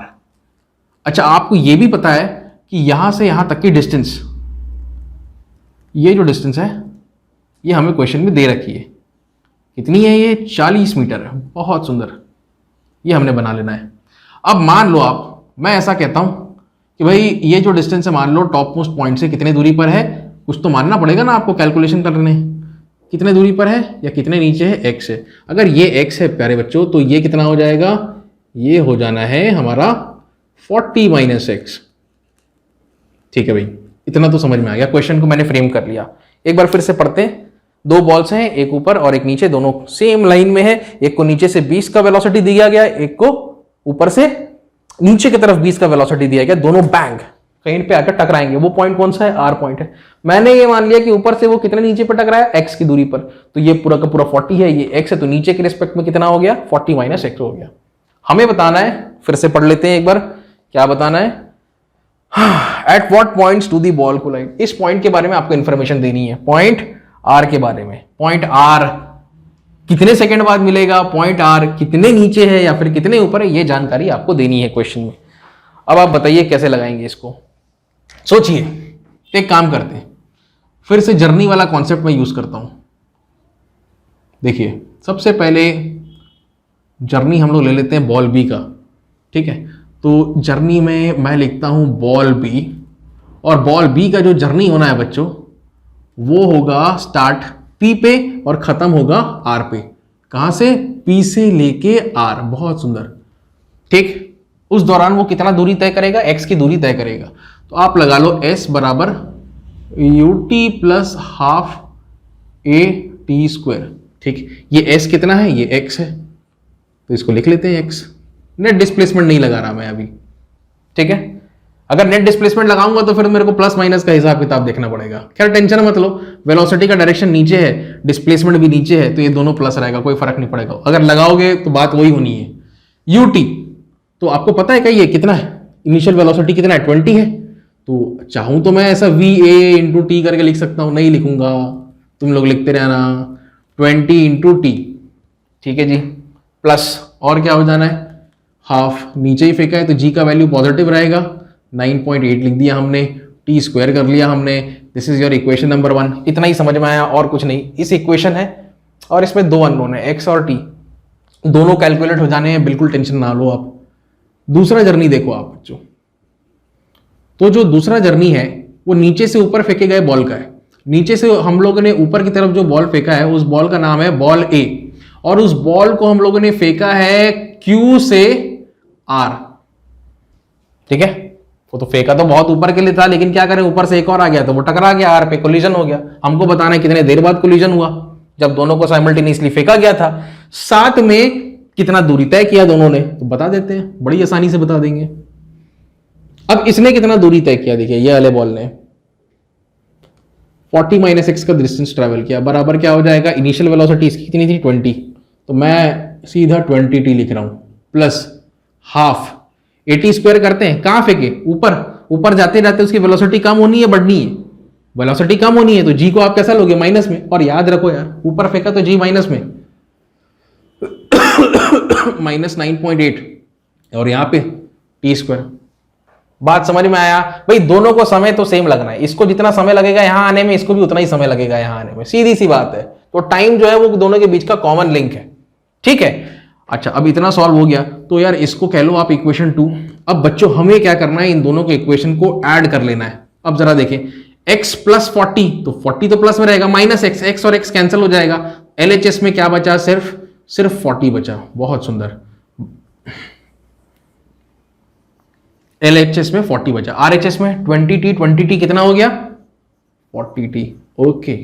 अच्छा, आपको ये भी पता है कि यहां से यहां तक की डिस्टेंस, ये जो डिस्टेंस है ये हमें क्वेश्चन में दे रखी है, कितनी है, ये 40 मीटर है। बहुत सुंदर, ये हमने बना लेना है। अब मान लो आप, मैं ऐसा कहता हूं कि भाई ये जो डिस्टेंस है मान लो टॉप मोस्ट पॉइंट से कितने दूरी पर है, कुछ तो मानना पड़ेगा ना आपको कैलकुलेशन करने। कितने दूरी पर है या कितने नीचे है, x है। अगर ये x है प्यारे बच्चों, तो ये कितना हो जाएगा, ये हो जाना है हमारा 40 माइनस एक्स। ठीक है भाई, इतना तो समझ में आ गया, क्वेश्चन को मैंने फ्रेम कर लिया। एक बार फिर से पढ़ते हैं। दो बॉल्स हैं, एक ऊपर और एक नीचे, दोनों सेम लाइन में है। एक को नीचे से 20 का वेलोसिटी दिया गया, एक को ऊपर से नीचे की तरफ 20 का वेलोसिटी दिया गया। दोनों बैंग कहीं पे आकर टकराएंगे। वो पॉइंट कौन सा है, आर पॉइंट है। मैंने ये मान लिया कि ऊपर से वो कितने नीचे पे टकराया, एक्स की दूरी पर, तो ये पूरा का पूरा 40 है, ये एक्स है, तो नीचे के रिस्पेक्ट में कितना हो गया, 40 माइनस एक्स हो गया। हमें बताना है, फिर से पढ़ लेते हैं एक बार, क्या बताना है, at what points do the ball collide. इस पॉइंट के बारे में आपको इंफॉर्मेशन देनी है, पॉइंट आर के बारे में। पॉइंट आर कितने सेकंड बाद मिलेगा, पॉइंट आर कितने नीचे है या फिर कितने ऊपर है, ये जानकारी आपको देनी है क्वेश्चन में। अब आप बताइए कैसे लगाएंगे इसको, सोचिए। एक काम करते हैं, फिर से जर्नी वाला कॉन्सेप्ट मैं यूज करता हूं। देखिए, सबसे पहले जर्नी हम लोग ले लेते हैं बॉल बी का, ठीक है। तो जर्नी में मैं लिखता हूं बॉल बी, और बॉल बी का जो जर्नी होना है बच्चों, वो होगा स्टार्ट पी पे और खत्म होगा आर पे। कहां से, पी से लेके आर। बहुत सुंदर, ठीक। उस दौरान वो कितना दूरी तय करेगा, एक्स की दूरी तय करेगा। तो आप लगा लो एस बराबर you t plus half a T square, ठीक। ये एस कितना है, ये एक्स है, तो इसको लिख लेते हैं एक्स। नेट डिस्प्लेसमेंट नहीं लगा रहा मैं अभी, ठीक है। अगर नेट डिस्प्लेसमेंट लगाऊंगा तो फिर मेरे को प्लस माइनस का हिसाब किताब देखना पड़ेगा। खैर टेंशन मत लो, वेलोसिटी का डायरेक्शन नीचे है, डिस्प्लेसमेंट भी नीचे है, तो ये दोनों प्लस रहेगा, कोई फर्क नहीं पड़ेगा। अगर लगाओगे तो बात वही होनी है। यू टी, तो आपको पता है क्या ये कितना है, इनिशियल वेलोसिटी कितना है, 20 है। तो चाहूं तो मैं ऐसा वी ए इंटू टी करके लिख सकता हूं, नहीं लिखूंगा, तुम लोग लिखते रहना 20 इंटू टी, ठीक है जी। प्लस और क्या हो जाना है, हाफ, नीचे ही फेंका है तो जी का वैल्यू पॉजिटिव रहेगा, 9.8 लिख दिया हमने, टी स्क्वायर कर लिया हमने। This is your equation number 1। इतना ही समझ में आया और कुछ नहीं। इस इक्वेशन है और इसमें दो अननोन है, एक्स और टी, दोनों कैलकुलेट हो जाने हैं, बिल्कुल टेंशन ना लो आप। दूसरा जर्नी देखो आप बच्चों, तो जो दूसरा जर्नी है वो नीचे से ऊपर फेंके गए बॉल का है। नीचे से हम लोगों ने ऊपर की तरफ जो बॉल फेंका है, उस बॉल का नाम है बॉल ए, और उस बॉल को हम लोगों ने फेंका है क्यू से आर, ठीक है। वो तो फेंका तो बहुत ऊपर के लिए था, लेकिन क्या करें, ऊपर से एक और आ गया तो वो टकरा गया, आर पे कोलिजन हो गया। हमको बताना है कितने देर बाद कोलिजन हुआ, जब दोनों को साइमल्टेनियसली फेंका गया था। साथ में कितना दूरी तय किया दोनों ने, तो बता देते हैं, बड़ी आसानी से बता देंगे। अब इसने कितना दूरी तय किया, देखिए ये वाले बॉल ने 40 माइनस एक्स का डिस्टेंस ट्रेवल किया, बराबर क्या हो जाएगा, इनिशियल वेलोसिटी इसकी कितनी थी, 20, तो मैं सीधा 20 टी लिख रहा हूं, प्लस हाफ 80 स्क्वायर करते हैं, कहां फेंके, ऊपर। ऊपर जाते जाते उसकी वेलोसिटी कम होनी है बढ़नी है, वेलोसिटी कम होनी है, तो जी को आप कैसा लोगे, माइनस में। और याद रखो यार, ऊपर फेंका तो जी माइनस में, माइनस 9.8, और यहां पे टी स्क्वायर। बात समझ में आया भाई, दोनों को समय तो सेम लगना है, इसको जितना समय लगेगा यहां आने में, इसको भी उतना ही समय लगेगा यहां आने में, सीधी सी बात है। तो टाइम जो है वो दोनों के बीच का कॉमन लिंक है, ठीक है। अच्छा, अब इतना सॉल्व हो गया, तो यार इसको कह लो आप इक्वेशन 2। अब बच्चों हमें क्या करना है, इन दोनों के इक्वेशन को ऐड कर लेना है। अब जरा देखें, x प्लस 40, तो 40 तो प्लस में रहेगा, माइनस एक्स, एक्स और एक्स कैंसिल हो जाएगा, LHS में क्या बचा, सिर्फ 40 बचा। बहुत सुंदर, LHS में 40 बचा, RHS में 20t कितना हो गया, 40t, okay.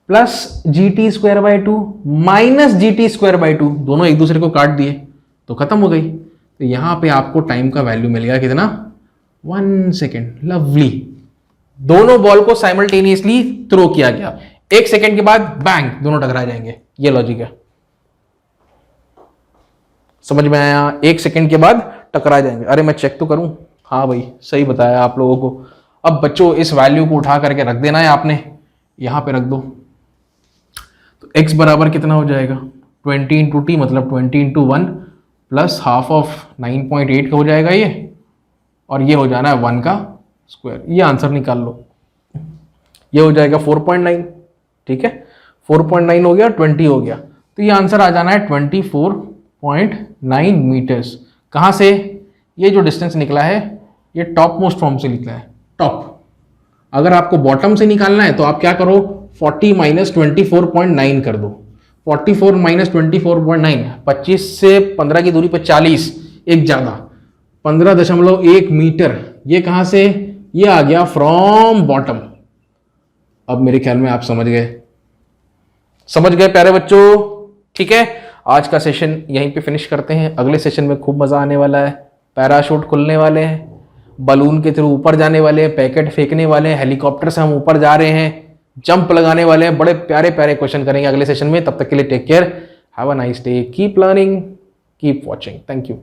Plus GT square by 2 minus GT square by 2, दोनों एक दूसरे को काट दिए तो खत्म हो गई। तो यहां पे आपको टाइम का वैल्यू मिल गया कितना, 1 सेकेंड। लवली, दोनों बॉल को साइमल्टेनियसली थ्रो किया गया, 1 सेकेंड के बाद बैंग दोनों टकरा जाएंगे, ये लॉजिक है। समझ में आया, 1 सेकेंड के बाद टकरा जाएंगे। अरे मैं चेक तो करूं, हाँ भाई सही बताया आप लोगों को। अब बच्चों इस वैल्यू को उठा करके रख देना है आपने, यहां पे रख दो। तो x बराबर कितना हो जाएगा, 20 इंटू टी, मतलब 20 इंटू 1 प्लस हाफ ऑफ 9.8 का हो जाएगा ये, और ये हो जाना है 1 का स्क्वायर। ये आंसर निकाल लो, ये हो जाएगा 4.9, ठीक है। 4.9 हो गया, 20 हो गया, तो ये आंसर आ जाना है 24.9 मीटर्स। कहां से, ये जो डिस्टेंस निकला है ये टॉप मोस्ट फॉर्म से निकला है, टॉप। अगर आपको बॉटम से निकालना है तो आप क्या करो, 40 माइनस 24.9 कर दो। 44 माइनस 24.9, 25 से 15 की दूरी पर 40, एक ज्यादा 15.1 मीटर। ये कहां से? ये आ गया फ्रॉम बॉटम। अब मेरे ख्याल में आप समझ गए प्यारे बच्चों। ठीक है, आज का सेशन यहीं पे फिनिश करते हैं। अगले सेशन में खूब मजा आने वाला है। पैराशूट खुलने वाले हैं, बलून के थ्रू ऊपर जाने वाले हैं, पैकेट फेंकने वाले हैं, हेलीकॉप्टर से हम ऊपर जा रहे हैं, जंप लगाने वाले हैं। बड़े प्यारे प्यारे क्वेश्चन करेंगे अगले सेशन में। तब तक के लिए take care, have a nice day, keep learning, keep watching. Thank you.